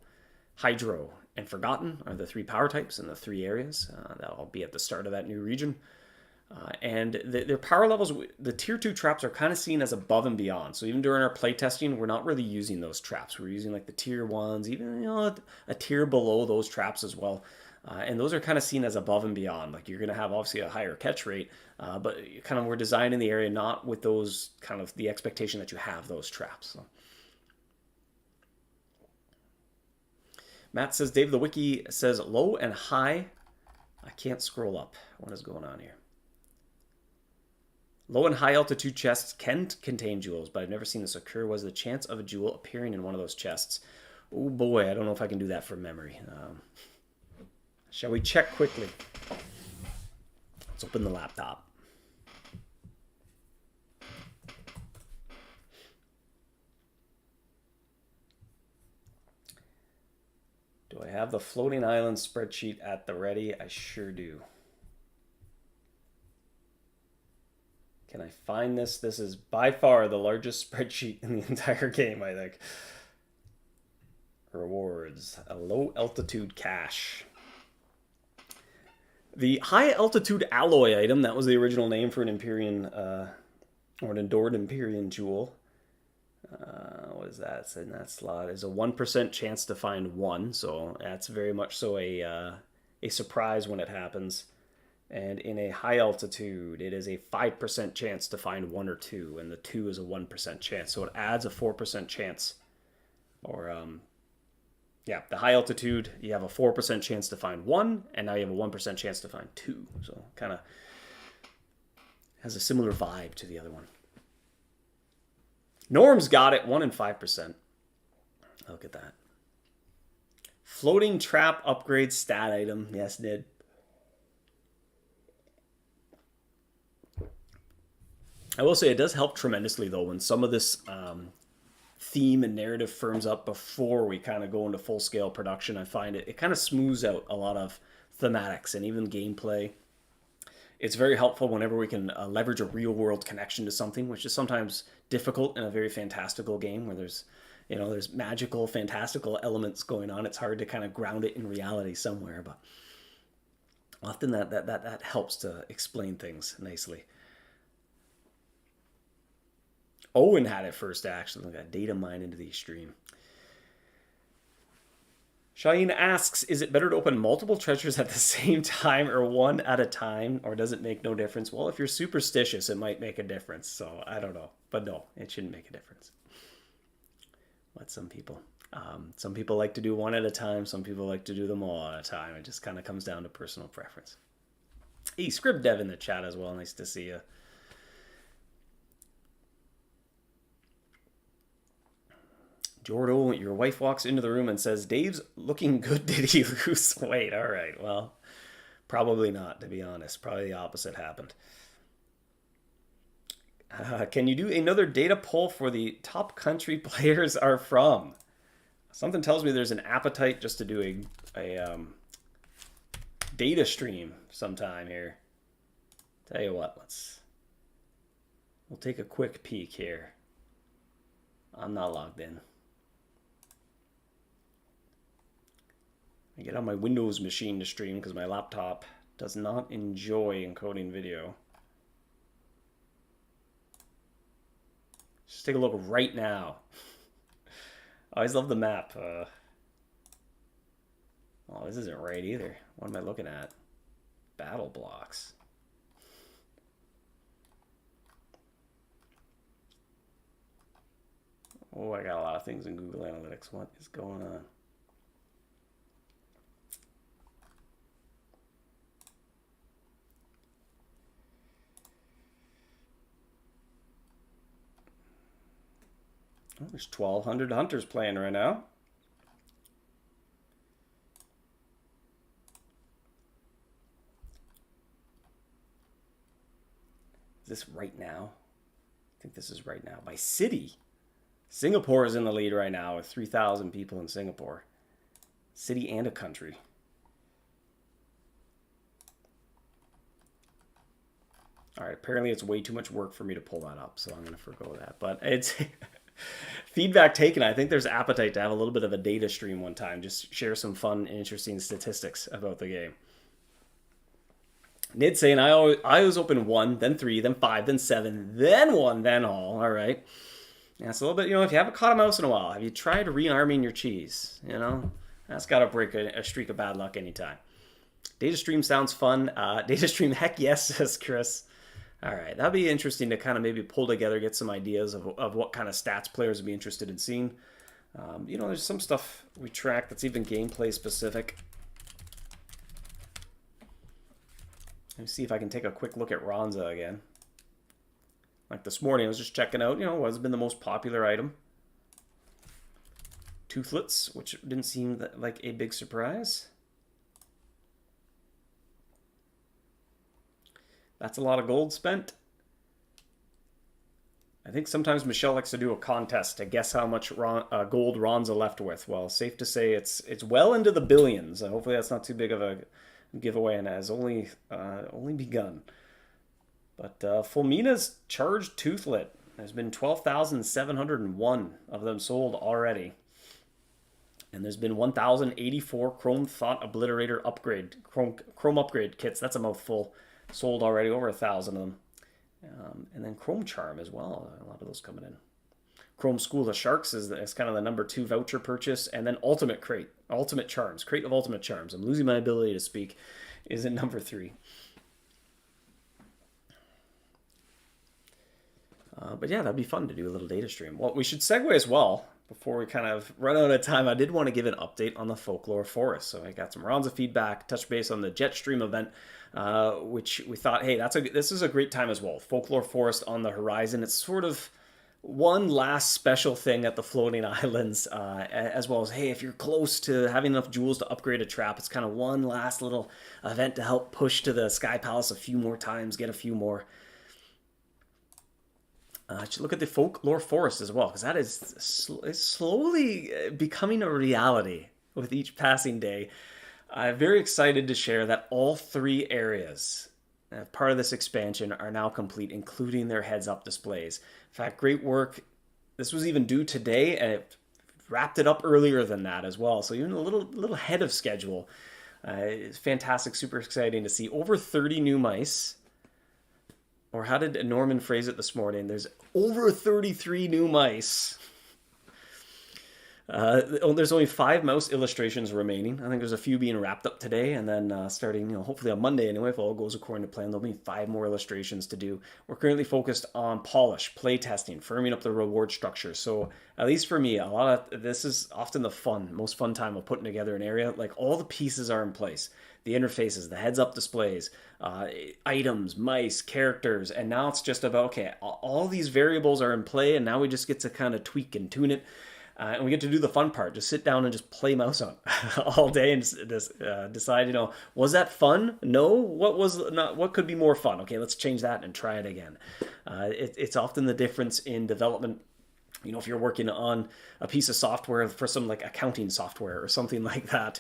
[SPEAKER 1] Hydro, and Forgotten are the 3 power types in the 3 areas. That'll be at the start of that new region. And their power levels, the tier 2 traps are kind of seen as above and beyond. So even during our playtesting, we're not really using those traps. We're using like the tier 1s, even a tier below those traps as well. And those are kind of seen as above and beyond. Like you're going to have obviously a higher catch rate, but kind of we're designing the area not with those kind of the expectation that you have those traps. So. Matt says, Dave, the wiki says low and high. I can't scroll up. What is going on here? Low and high altitude chests can contain jewels, but I've never seen this occur. Was the chance of a jewel appearing in one of those chests? Oh boy, I don't know if I can do that from memory. Shall we check quickly? Let's open the laptop. Do I have the floating island spreadsheet at the ready? I sure do. Can I find this? This is by far the largest spreadsheet in the entire game, I think. Rewards. A low altitude cache. The high altitude alloy item, that was the original name for an Empyrean, or an Adored Empyrean jewel. What is that? It's in that slot. Is a 1% chance to find 1, so that's very much so a surprise when it happens. And in a high altitude, it is a 5% chance to find 1 or 2, and the 2 is a 1% chance. So it adds a 4% chance. Or, yeah, the high altitude, you have a 4% chance to find 1, and now you have a 1% chance to find 2. So kind of has a similar vibe to the other one. Norm's got it, 1 in 5%. Look at that. Floating trap upgrade stat item. Yes, Nid. I will say it does help tremendously, though, when some of this theme and narrative firms up before we kind of go into full-scale production. I find it kind of smooths out a lot of thematics and even gameplay. It's very helpful whenever we can leverage a real-world connection to something, which is sometimes difficult in a very fantastical game where there's magical, fantastical elements going on. It's hard to kind of ground it in reality somewhere, but often that helps to explain things nicely. Owen had it first, actually. Got data mine into the extreme. Shaheen asks, is it better to open multiple treasures at the same time or one at a time, or does it make no difference? Well, if you're superstitious, it might make a difference, so I don't know. But no, it shouldn't make a difference. But some people like to do one at a time. Some people like to do them all at a time. It just kind of comes down to personal preference. Hey, Script Dev in the chat as well. Nice to see you. Jordo, your wife walks into the room and says, Dave's looking good. Did he lose weight? All right. Well, probably not, to be honest. Probably the opposite happened. Can you do another data poll for the top country players are from? Something tells me there's an appetite just to do a data stream sometime here. Tell you what, we'll take a quick peek here. I'm not logged in. I get on my Windows machine to stream because my laptop does not enjoy encoding video. Just take a look right now. I always love the map. Oh, this isn't right either. What am I looking at? Battle blocks. Oh, I got a lot of things in Google Analytics. What is going on? Oh, there's 1,200 hunters playing right now. Is this right now? I think this is right now. By city. Singapore is in the lead right now with 3,000 people in Singapore. City and a country. All right, apparently it's way too much work for me to pull that up, so I'm going to forgo that. But it's feedback taken. I think there's appetite to have a little bit of a data stream one time. Just share some fun and interesting statistics about the game. Nid saying, I always open 1, then 3, then 5, then 7, then 1, then all. All right. Yeah, it's a little bit, if you haven't caught a mouse in a while, have you tried rearming your cheese? That's got to break a streak of bad luck anytime. Data stream sounds fun. Data stream, heck yes, says Chris. All right, that'd be interesting to kind of maybe pull together, get some ideas of what kind of stats players would be interested in seeing. There's some stuff we track that's even gameplay specific. Let me see if I can take a quick look at Ronza again. Like this morning, I was just checking out, what has been the most popular item. Toothlets, which didn't seem like a big surprise. That's a lot of gold spent. I think sometimes Michelle likes to do a contest to guess how much gold Ronza left with. Well, safe to say it's well into the billions. Hopefully that's not too big of a giveaway and has only begun. But Fulmina's charged Toothlet. There's been 12,701 of them sold already. And there's been 1,084 Chrome Thought Obliterator upgrade, Chrome upgrade kits. That's a mouthful. Sold already, over 1,000 of them. And then Chrome Charm as well. A lot of those coming in. Chrome School of Sharks is kind of the number 2 voucher purchase. And then Ultimate Crate. Ultimate Charms. Crate of Ultimate Charms. I'm losing my ability to speak. Is at number 3. But yeah, that'd be fun to do a little data stream. Well, we should segue as well. Before we kind of run out of time, I did want to give an update on the Folklore Forest. So I got some Ronza feedback, touch base on the Jetstream event, which we thought, hey, this is a great time as well. Folklore Forest on the horizon. It's sort of one last special thing at the floating islands, as well as, hey, if you're close to having enough jewels to upgrade a trap, it's kind of one last little event to help push to the Sky Palace a few more times, get a few more. Should look at the Folklore Forest as well, because that is slowly becoming a reality with each passing day. I'm very excited to share that all 3 areas part of this expansion are now complete, including their heads-up displays. In fact, great work. This was even due today, and it wrapped it up earlier than that as well. So even a little ahead of schedule. It's fantastic, super exciting to see. Over 30 new mice. Or how did Norman phrase it this morning? There's over 33 new mice. There's only 5 mouse illustrations remaining. I think there's a few being wrapped up today, and then starting, hopefully on Monday anyway, if all goes according to plan, there'll be 5 more illustrations to do. We're currently focused on polish, play testing, firming up the reward structure. So at least for me, this is often the most fun time of putting together an area. Like all the pieces are in place. The interfaces, the heads-up displays, items, mice, characters, and now it's just about, okay, all these variables are in play, and now we just get to kind of tweak and tune it. And we get to do the fun part, just sit down and just play MouseHunt all day and just decide, was that fun? No? What could be more fun? Okay, let's change that and try it again. It's often the difference in development. If you're working on a piece of software for some like accounting software or something like that,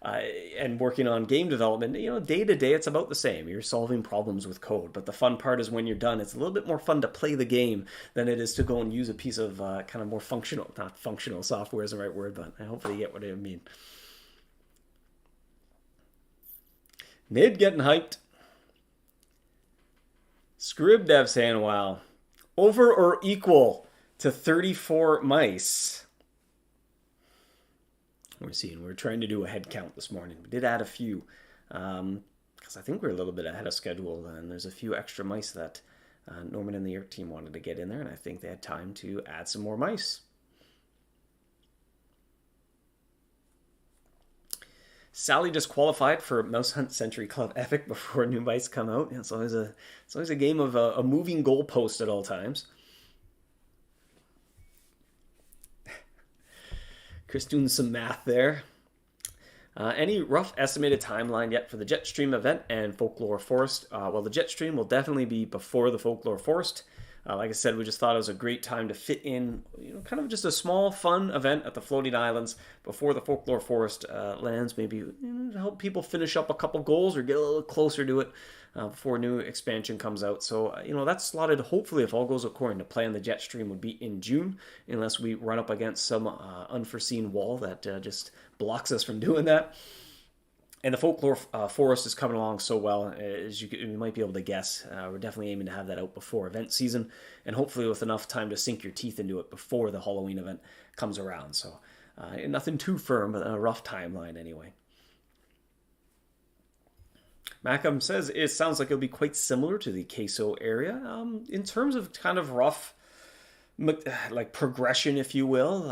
[SPEAKER 1] and working on game development, day to day, it's about the same. You're solving problems with code, but the fun part is when you're done, it's a little bit more fun to play the game than it is to go and use a piece of kind of more not functional software is the right word, but hopefully you get what I mean. Nid getting hyped. Scribdev saying, wow, over or equal to 34 mice. We're trying to do a head count this morning. We did add a few, because I think we're a little bit ahead of schedule, and there's a few extra mice that Norman and the Earth team wanted to get in there, and I think they had time to add some more mice. Sally just qualified for MouseHunt Century Club Epic before new mice come out. It's always a game of a moving goalpost at all times. Chris doing some math there. Any rough estimated timeline yet for the Jetstream event and Folklore Forest? Well, the Jetstream will definitely be before the Folklore Forest. Like I said, we just thought it was a great time to fit in, kind of just a small, fun event at the floating islands before the Folklore Forest lands. Maybe to help people finish up a couple goals or get a little closer to it before a new expansion comes out. So, that's slotted, hopefully, if all goes according to plan, the Jetstream would be in June, unless we run up against some unforeseen wall that just blocks us from doing that. And the Folklore Forest is coming along so well, as you might be able to guess. We're definitely aiming to have that out before event season, and hopefully with enough time to sink your teeth into it before the Halloween event comes around. So nothing too firm, but a rough timeline anyway. Macam says it sounds like it'll be quite similar to the Queso area in terms of kind of rough, like progression, if you will,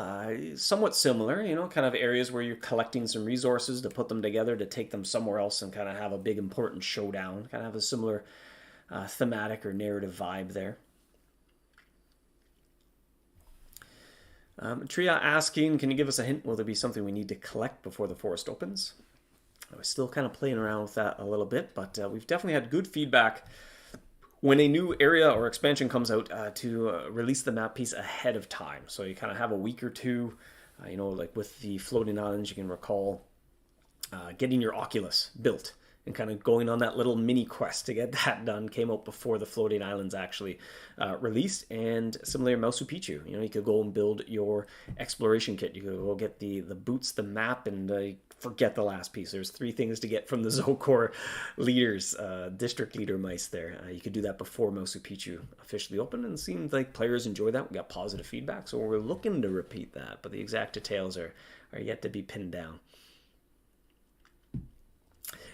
[SPEAKER 1] somewhat similar, kind of areas where you're collecting some resources to put them together to take them somewhere else and kind of have a big important showdown, kind of have a similar thematic or narrative vibe there. Tria asking, can you give us a hint? Will there be something we need to collect before the forest opens? I was still kind of playing around with that a little bit, but we've definitely had good feedback when a new area or expansion comes out to release the map piece ahead of time. So you kind of have a week or two, like with the floating islands, you can recall getting your Oculus built and kind of going on that little mini quest to get that done. Came out before the floating islands actually released. And similarly, Mouse Picchu, you could go and build your exploration kit. You could go get the boots, the map, and forget the last piece. There's 3 things to get from the Zocor leaders, district leader mice there. You could do that before Mouse Picchu officially opened, and it seemed like players enjoyed that. We got positive feedback, so we're looking to repeat that, but the exact details are yet to be pinned down.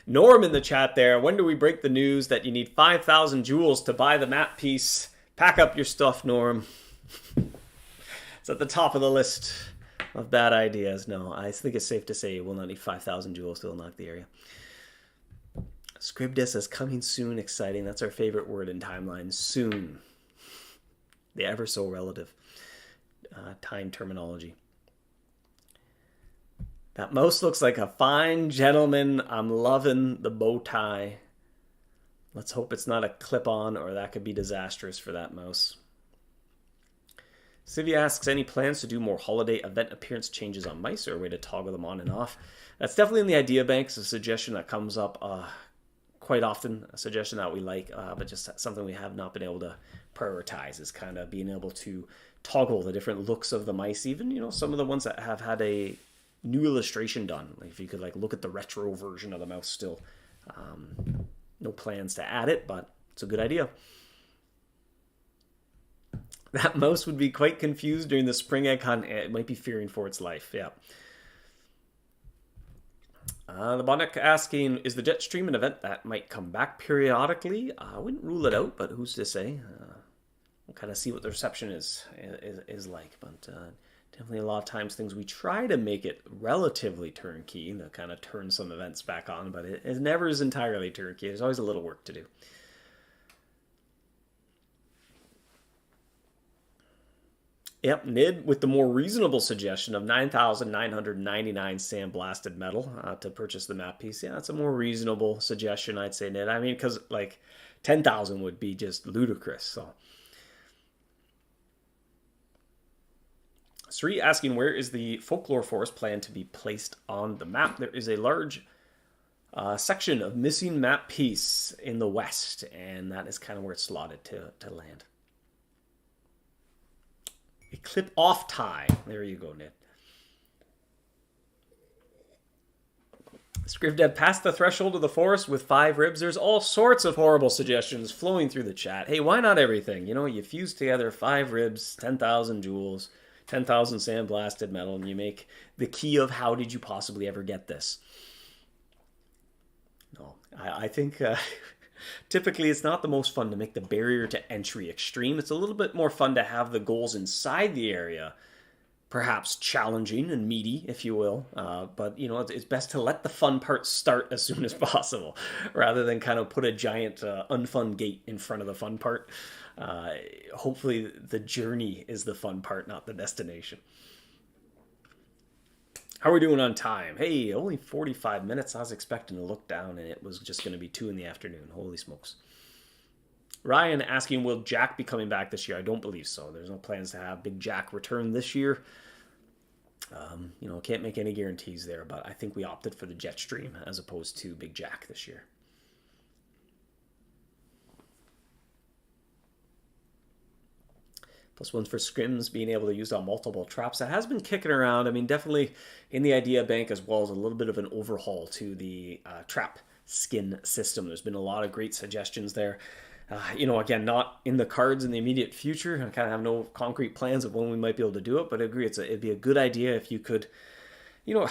[SPEAKER 1] Norm in the chat there. When do we break the news that you need 5,000 jewels to buy the map piece? Pack up your stuff, Norm. It's at the top of the list of bad ideas. No, I think it's safe to say you will not need 5,000 jewels to unlock the area. Scribdis is coming soon. Exciting. That's our favorite word in timeline. Soon. The ever so relative. time terminology. That mouse looks like a fine gentleman. I'm loving the bow tie. Let's hope it's not a clip-on, or that could be disastrous for that mouse. Sylvia asks, any plans to do more holiday event appearance changes on mice, or a way to toggle them on and off? That's definitely in the idea banks, a suggestion that comes up quite often, a suggestion that we like, but just something we have not been able to prioritize is kind of being able to toggle the different looks of the mice, even, you know, some of the ones that have had a new illustration done. Like if you could like look at the retro version of the mouse still. No plans to add it, but it's a good idea. That mouse would be quite confused during the spring egg hunt. It might be fearing for its life. Yeah. The Bonnet asking, is the Jetstream an event that might come back periodically? I wouldn't rule it out, but who's to say? We'll kind of see what the reception is like. But definitely a lot of times things we try to make it relatively turnkey to kind of turn some events back on, but it never is entirely turnkey. There's always a little work to do. Yep, Nid with the more reasonable suggestion of 9,999 sandblasted metal to purchase the map piece. Yeah, that's a more reasonable suggestion, I'd say, Nid. I mean, because like 10,000 would be just ludicrous. So, Sri asking, where is the Folklore Forest planned to be placed on the map? There is a large section of missing map piece in the west, and that is kind of where it's slotted to land. A clip-off tie. There you go, Ned. Scrivdev passed the threshold of the forest with 5 ribs. There's all sorts of horrible suggestions flowing through the chat. Hey, why not everything? You know, you fuse together 5 ribs, 10,000 jewels, 10,000 sandblasted metal, and you make the key of how did you possibly ever get this? No, I think typically it's not the most fun to make the barrier to entry extreme. It's a little bit more fun to have the goals inside the area perhaps challenging and meaty, if you will. But, you know, it's best to let the fun part start as soon as possible rather than kind of put a giant unfun gate in front of the fun part. Hopefully the journey is the fun part, not the destination. How are we doing on time? Hey, only 45 minutes. I was expecting to look down and it was just going to be 2 in the afternoon. Holy smokes. Ryan asking, will Jack be coming back this year? I don't believe so. There's no plans to have Big Jack return this year. You know, can't make any guarantees there, but I think we opted for the Jetstream as opposed to Big Jack this year. +1 for scrims being able to use on multiple traps. That has been kicking around. I mean, definitely in the idea bank, as well as a little bit of an overhaul to the trap skin system. There's been a lot of great suggestions there. You know, again, not in the cards in the immediate future. I kind of have no concrete plans of when we might be able to do it, but I agree it'd be a good idea if you could, you know,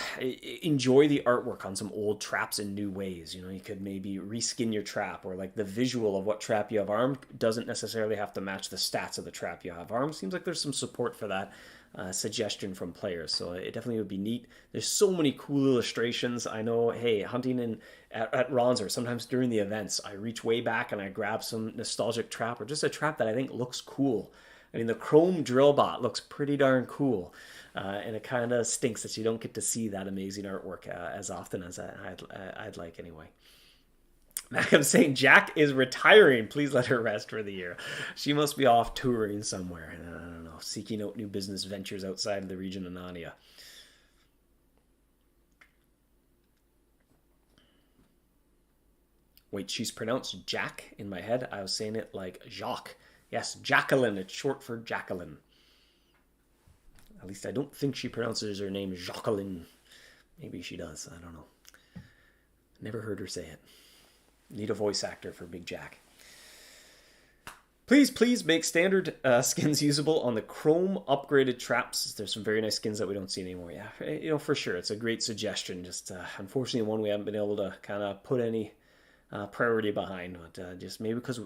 [SPEAKER 1] enjoy the artwork on some old traps in new ways. You know, you could maybe reskin your trap, or like the visual of what trap you have armed doesn't necessarily have to match the stats of the trap you have armed. Seems like there's some support for that suggestion from players, so it definitely would be neat. There's so many cool illustrations. I know, hey, hunting at Ronza, sometimes during the events, I reach way back and I grab some nostalgic trap, or just a trap that I think looks cool. I mean, the chrome drill bot looks pretty darn cool. And it kind of stinks that you don't get to see that amazing artwork as often as I'd like anyway. I'm saying Jack is retiring. Please let her rest for the year. She must be off touring somewhere. I don't know, seeking out new business ventures outside of the region of Gnawnia. Wait, she's pronounced Jack in my head. I was saying it like Jacques. Yes, Jacqueline. It's short for Jacqueline. At least I don't think she pronounces her name Jacqueline. Maybe she does. I don't know. Never heard her say it. Need a voice actor for Big Jack. Please make standard skins usable on the chrome upgraded traps. There's some very nice skins that we don't see anymore. Yeah, you know, for sure. It's a great suggestion. Just unfortunately one we haven't been able to kind of put any priority behind, but just maybe because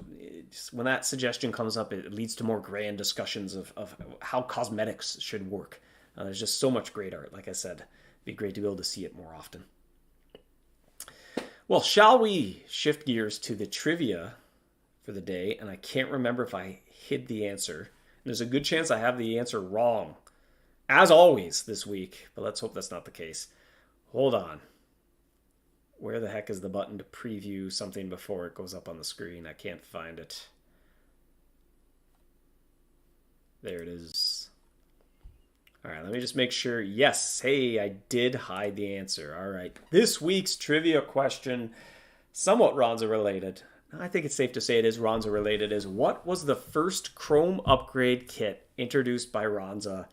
[SPEAKER 1] when that suggestion comes up, it leads to more grand discussions of how cosmetics should work. There's just so much great art. Like I said, it'd be great to be able to see it more often. Well, shall we shift gears to the trivia for the day? And I can't remember if I hid the answer there's a good chance I have the answer wrong, as always this week, but let's hope that's not the case. Hold on. Where the heck is the button to preview something before it goes up on the screen? I can't find it. There it is. All right, let me just make sure. Yes, hey, I did hide the answer. All right, this week's trivia question, somewhat Ronza related. I think it's safe to say it is Ronza related, is what was the first Chrome upgrade kit introduced by Ronza?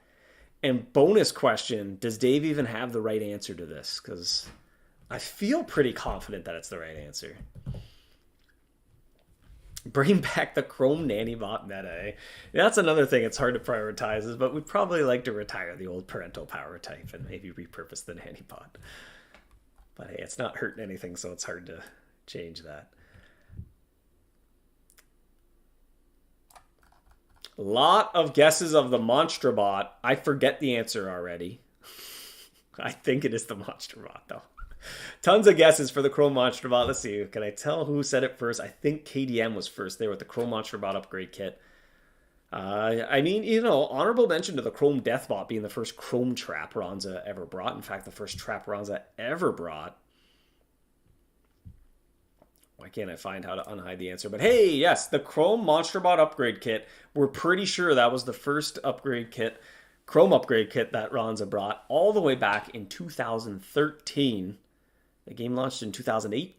[SPEAKER 1] And bonus question, does Dave even have the right answer to this? Because I feel pretty confident that it's the right answer. Bring back the Chrome Nanny Bot meta, eh? That's another thing it's hard to prioritize, but we'd probably like to retire the old parental power type and maybe repurpose the Nanny Bot. But hey, it's not hurting anything, so it's hard to change that. A lot of guesses of the Monster Bot. I forget the answer already. I think it is the Monster Bot, though. Tons of guesses for the Chrome Monster Bot. Let's see. Can I tell who said it first? I think KDM was first there with the Chrome Monster Bot upgrade kit. I mean, you know, honorable mention to the Chrome Death Bot being the first Chrome trap Ronza ever brought. In fact, the first trap Ronza ever brought. Why can't I find how to unhide the answer? But hey, yes, the Chrome Monster Bot upgrade kit. We're pretty sure that was the first upgrade kit, Chrome upgrade kit that Ronza brought all the way back in 2013. The game launched in 2008.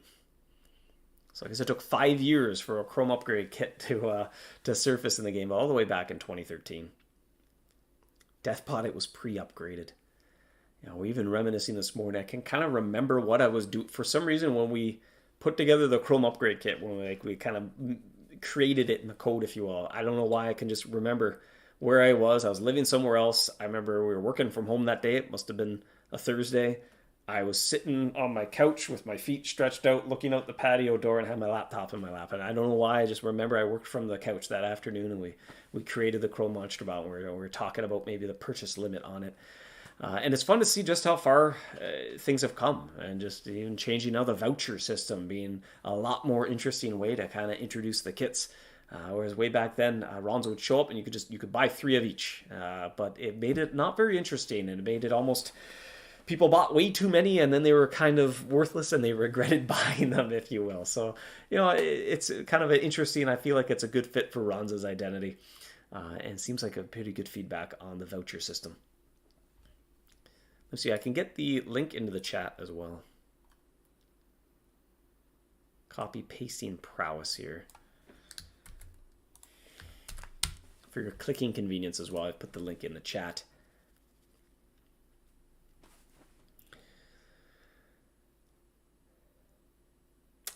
[SPEAKER 1] So I guess it took 5 years for a Chrome upgrade kit to surface in the game, all the way back in 2013. Deathbot, it was pre-upgraded. You know, even reminiscing this morning, I can kind of remember what I was doing. For some reason, when we put together the Chrome upgrade kit, when we kind of created it in the code, if you will, I don't know why I can just remember where I was. I was living somewhere else. I remember we were working from home that day. It must have been a Thursday. I was sitting on my couch with my feet stretched out, looking out the patio door, and had my laptop in my lap. And I don't know why. I just remember I worked from the couch that afternoon, and we created the Chrome Monster Bot. We were talking about maybe the purchase limit on it. And it's fun to see just how far things have come, and just even changing now the voucher system being a lot more interesting way to kind of introduce the kits. Whereas way back then, Ronza would show up and you could buy 3 of each. But it made it not very interesting, and it made it almost... People bought way too many, and then they were kind of worthless, and they regretted buying them, if you will. So, you know, it's kind of interesting. I feel like it's a good fit for Ronza's identity, and seems like a pretty good feedback on the voucher system. Let's see, I can get the link into the chat as well. Copy pasting prowess here. For your clicking convenience as well, I've put the link in the chat.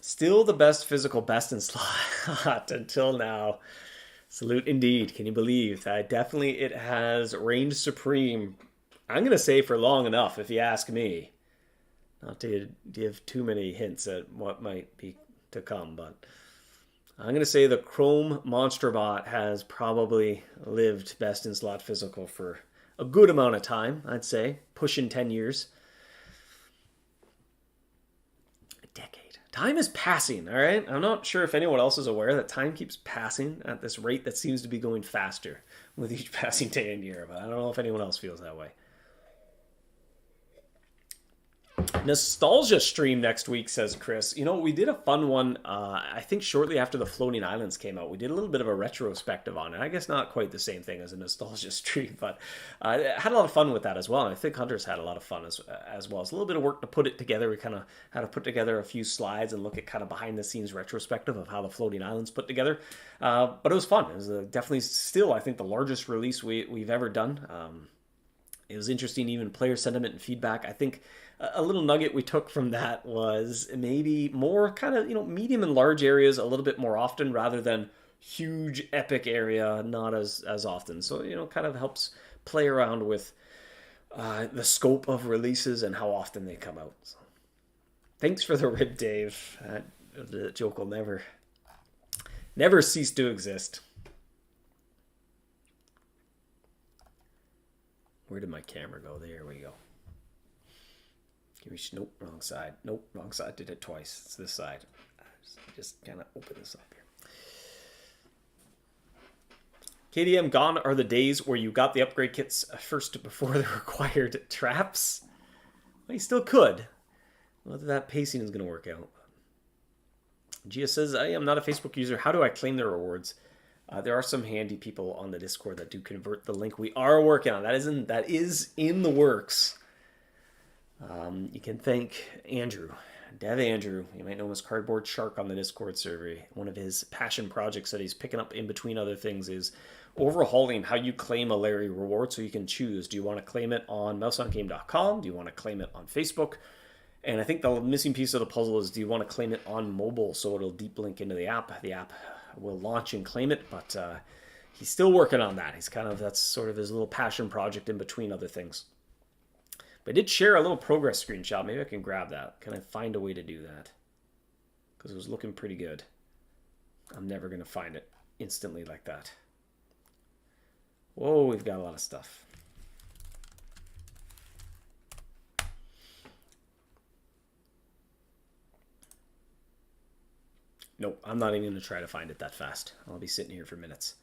[SPEAKER 1] Still the best physical best in slot until now. Salute indeed. Can you believe? Definitely it has reigned supreme. I'm going to say for long enough, if you ask me. Not to give too many hints at what might be to come, but I'm going to say the Chrome Monster Bot has probably lived best in slot physical for a good amount of time, I'd say. Pushing 10 years. A decade. Time is passing, all right? I'm not sure if anyone else is aware that time keeps passing at this rate that seems to be going faster with each passing day and year, but I don't know if anyone else feels that way. Nostalgia stream next week, says Chris. You know, we did a fun one, I think shortly after the Floating Islands came out. We did a little bit of a retrospective on it. I guess not quite the same thing as a nostalgia stream, but I had a lot of fun with that as well. And I think Hunter's had a lot of fun as well. It's a little bit of work to put it together. We kind of had to put together a few slides and look at kind of behind the scenes retrospective of how the Floating Islands put together. But it was fun. It was definitely still, I think, the largest release we've ever done. It was interesting, even player sentiment and feedback. I think a little nugget we took from that was maybe more kind of, you know, medium and large areas a little bit more often rather than huge epic area not as often. So, you know, kind of helps play around with the scope of releases and how often they come out. So, thanks for the rib, Dave. The joke will never cease to exist. Where did my camera go? There we go. Nope, wrong side. Nope, wrong side. Did it twice. It's this side. Just kind of open this up here. KDM, gone are the days where you got the upgrade kits first before the required traps. Well, you still could. Whether that pacing is going to work out. Gia says, I am not a Facebook user. How do I claim the rewards? There are some handy people on the Discord that do convert the link. We are working on that. That is in the works. You can thank Andrew, Dev Andrew. You might know him as Cardboard Shark on the Discord server. One of his passion projects that he's picking up in between other things is overhauling how you claim a Larry reward, so you can choose. Do you want to claim it on MouseHuntGame.com? Do you want to claim it on Facebook? And I think the missing piece of the puzzle is, do you want to claim it on mobile so it'll deep link into the app? The app will launch and claim it, but he's still working on that. That's sort of his little passion project in between other things. But I did share a little progress screenshot. Maybe I can grab that. Can I find a way to do that? Because it was looking pretty good. I'm never going to find it instantly like that. Whoa, we've got a lot of stuff. Nope, I'm not even going to try to find it that fast. I'll be sitting here for minutes.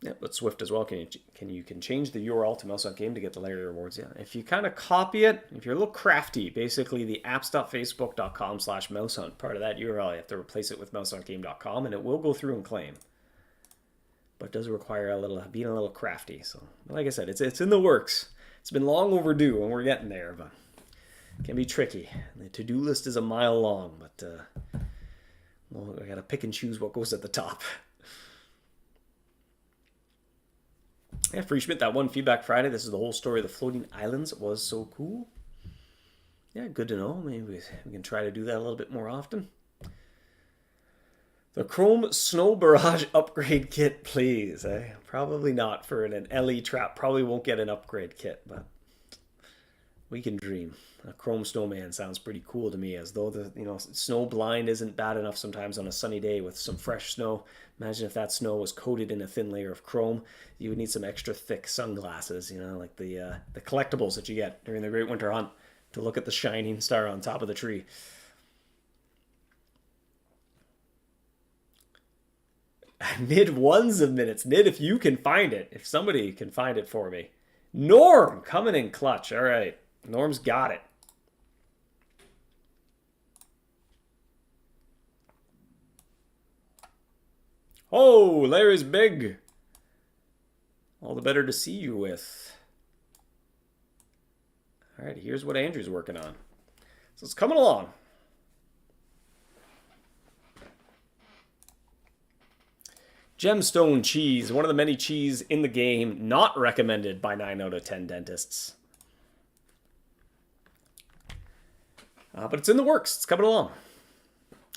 [SPEAKER 1] Yeah, but Swift as well. Can you change the URL to MouseHunt Game to get the Larry rewards? Yeah, if you kind of copy it, if you're a little crafty, basically the apps.facebook.com/MouseHunt, part of that URL, you have to replace it with MouseHuntGame.com, and it will go through and claim. But it does require being a little crafty. So, like I said, it's in the works. It's been long overdue, and we're getting there, but it can be tricky. The to-do list is a mile long, but I got to pick and choose what goes at the top. Yeah, Free Schmidt, that one Feedback Friday, this is the whole story of the floating islands. It was so cool. Yeah, good to know. Maybe we can try to do that a little bit more often. The Chrome Snow Barrage upgrade kit, please. Probably not for an LE trap. Probably won't get an upgrade kit, but we can dream. A Chrome Snowman sounds pretty cool to me, as though the snow blind isn't bad enough sometimes on a sunny day with some fresh snow. Imagine if that snow was coated in a thin layer of chrome. You would need some extra thick sunglasses, like the collectibles that you get during the Great Winter Hunt to look at the shining star on top of the tree. Nid ones of minutes. Nid, if you can find it. If somebody can find it for me. Norm coming in clutch. All right. Norm's got it. Oh, Larry's big. All the better to see you with. All right, here's what Andrew's working on. So it's coming along. Gemstone cheese, one of the many cheese in the game, not recommended by 9 out of 10 dentists. But it's in the works. It's coming along.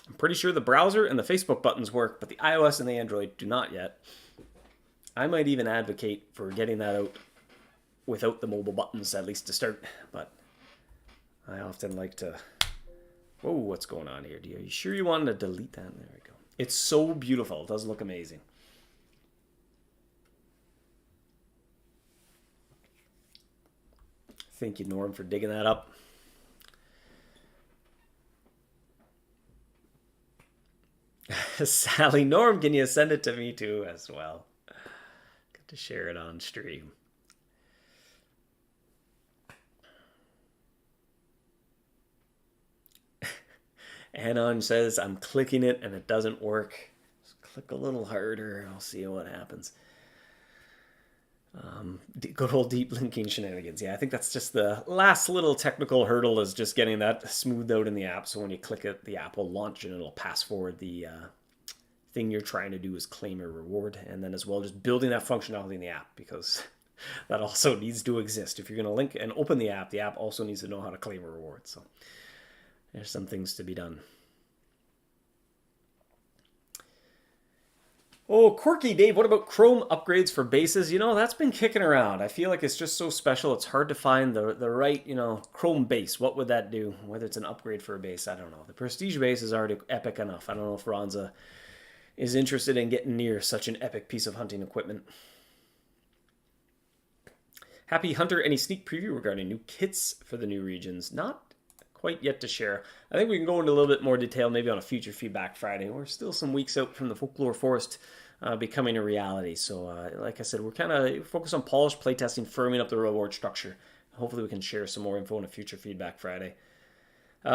[SPEAKER 1] I'm pretty sure the browser and the Facebook buttons work, but the iOS and the Android do not yet. I might even advocate for getting that out without the mobile buttons, at least to start. But I often like to... Whoa, what's going on here? Are you sure you wanted to delete that? There we go. It's so beautiful. It does look amazing. Thank you, Norm, for digging that up. Sally, Norm, can you send it to me too as well? Good to share it on stream. Anon says, I'm clicking it and it doesn't work. Just click a little harder. I'll see what happens. Good old deep linking shenanigans. Yeah, I think that's just the last little technical hurdle, is just getting that smoothed out in the app. So when you click it, the app will launch and it'll pass forward the thing you're trying to do is claim a reward. And then as well, just building that functionality in the app, because that also needs to exist. If you're going to link and open the app also needs to know how to claim a reward. So there's some things to be done. Oh, quirky Dave, what about Chrome upgrades for bases? That's been kicking around. I feel like it's just so special. It's hard to find the right, Chrome base. What would that do? Whether it's an upgrade for a base, I don't know. The Prestige base is already epic enough. I don't know if Ronza is interested in getting near such an epic piece of hunting equipment. Happy Hunter, any sneak preview regarding new kits for the new regions? Not quite yet to share. I think we can go into a little bit more detail maybe on a future Feedback Friday. We're still some weeks out from the Folklore Forest becoming a reality. So like I said, we're kind of focused on polished playtesting, firming up the reward structure. Hopefully we can share some more info on a future Feedback Friday.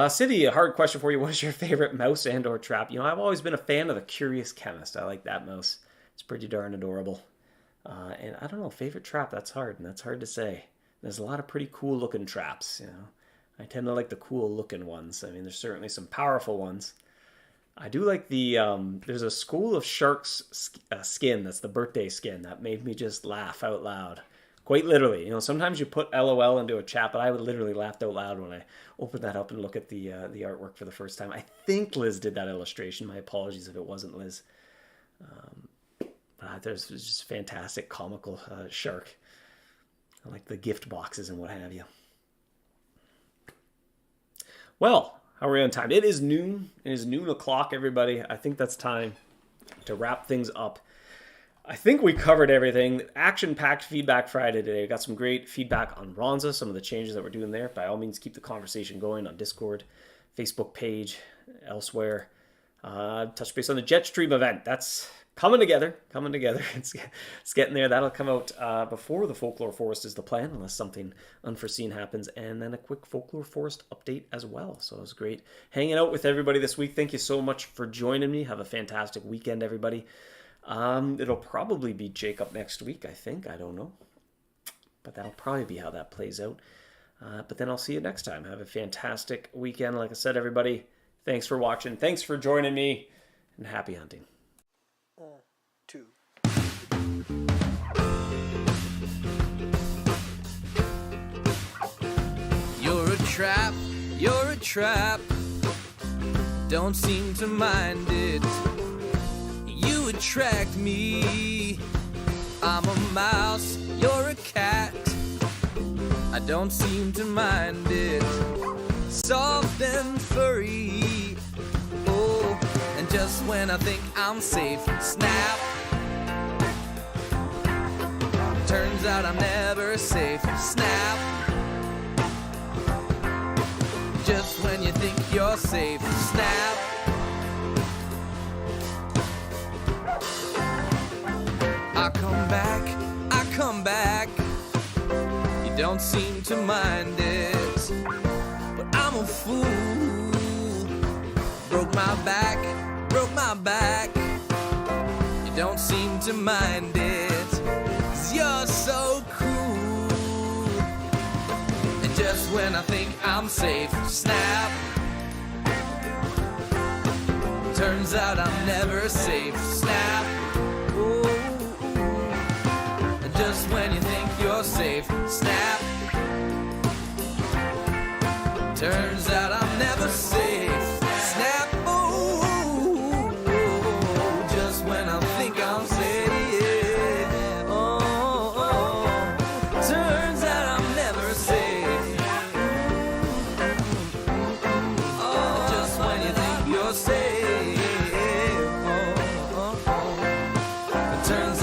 [SPEAKER 1] City, a hard question for you. What is your favorite mouse and or trap? I've always been a fan of the Curious Chemist. I like that mouse. It's pretty darn adorable. And I don't know, favorite trap, that's hard, and that's hard to say. There's a lot of pretty cool looking traps, I tend to like the cool looking ones. I mean, there's certainly some powerful ones. I do like the, there's a School of Sharks skin, that's the birthday skin, that made me just laugh out loud. Quite literally. Sometimes you put LOL into a chat, but I would literally laugh out loud when I opened that up and look at the artwork for the first time. I think Liz did that illustration. My apologies if it wasn't Liz. There's just fantastic comical shark. I like the gift boxes and what have you. Well, how are we on time? It is noon. It is noon o'clock, everybody. I think that's time to wrap things up. I think we covered everything. Action-packed Feedback Friday today. Got some great feedback on Ronza, some of the changes that we're doing there. By all means, keep the conversation going on Discord, Facebook page, elsewhere. Touch base on the Jetstream event. That's coming together. It's getting there. That'll come out before the Folklore Forest is the plan, unless something unforeseen happens. And then a quick Folklore Forest update as well. So it was great hanging out with everybody this week. Thank you so much for joining me. Have a fantastic weekend, everybody. It'll probably be Jacob next week, I think. I don't know. But that'll probably be how that plays out. But then I'll see you next time. Have a fantastic weekend. Like I said, everybody, thanks for watching. Thanks for joining me. And happy hunting.
[SPEAKER 2] 2.
[SPEAKER 3] You're a trap. Don't seem to mind it. You attract me. I'm a mouse, you're a cat. I don't seem to mind it. Soft and furry. Oh, and just when I think I'm safe, snap. Turns out I'm never safe, snap. Just when you think you're safe, snap. I come back. You don't seem to mind it, but I'm a fool. Broke my back. You don't seem to mind it, 'cause you're so cool. And just when I think I'm safe, snap. Turns out I'm never safe, snap. Ooh. And just when you think you're safe, snap. Turns out I'm never safe, snap. Ooh. Just when I think I'm safe, turns out I'm never safe. Just when you think you're safe, turns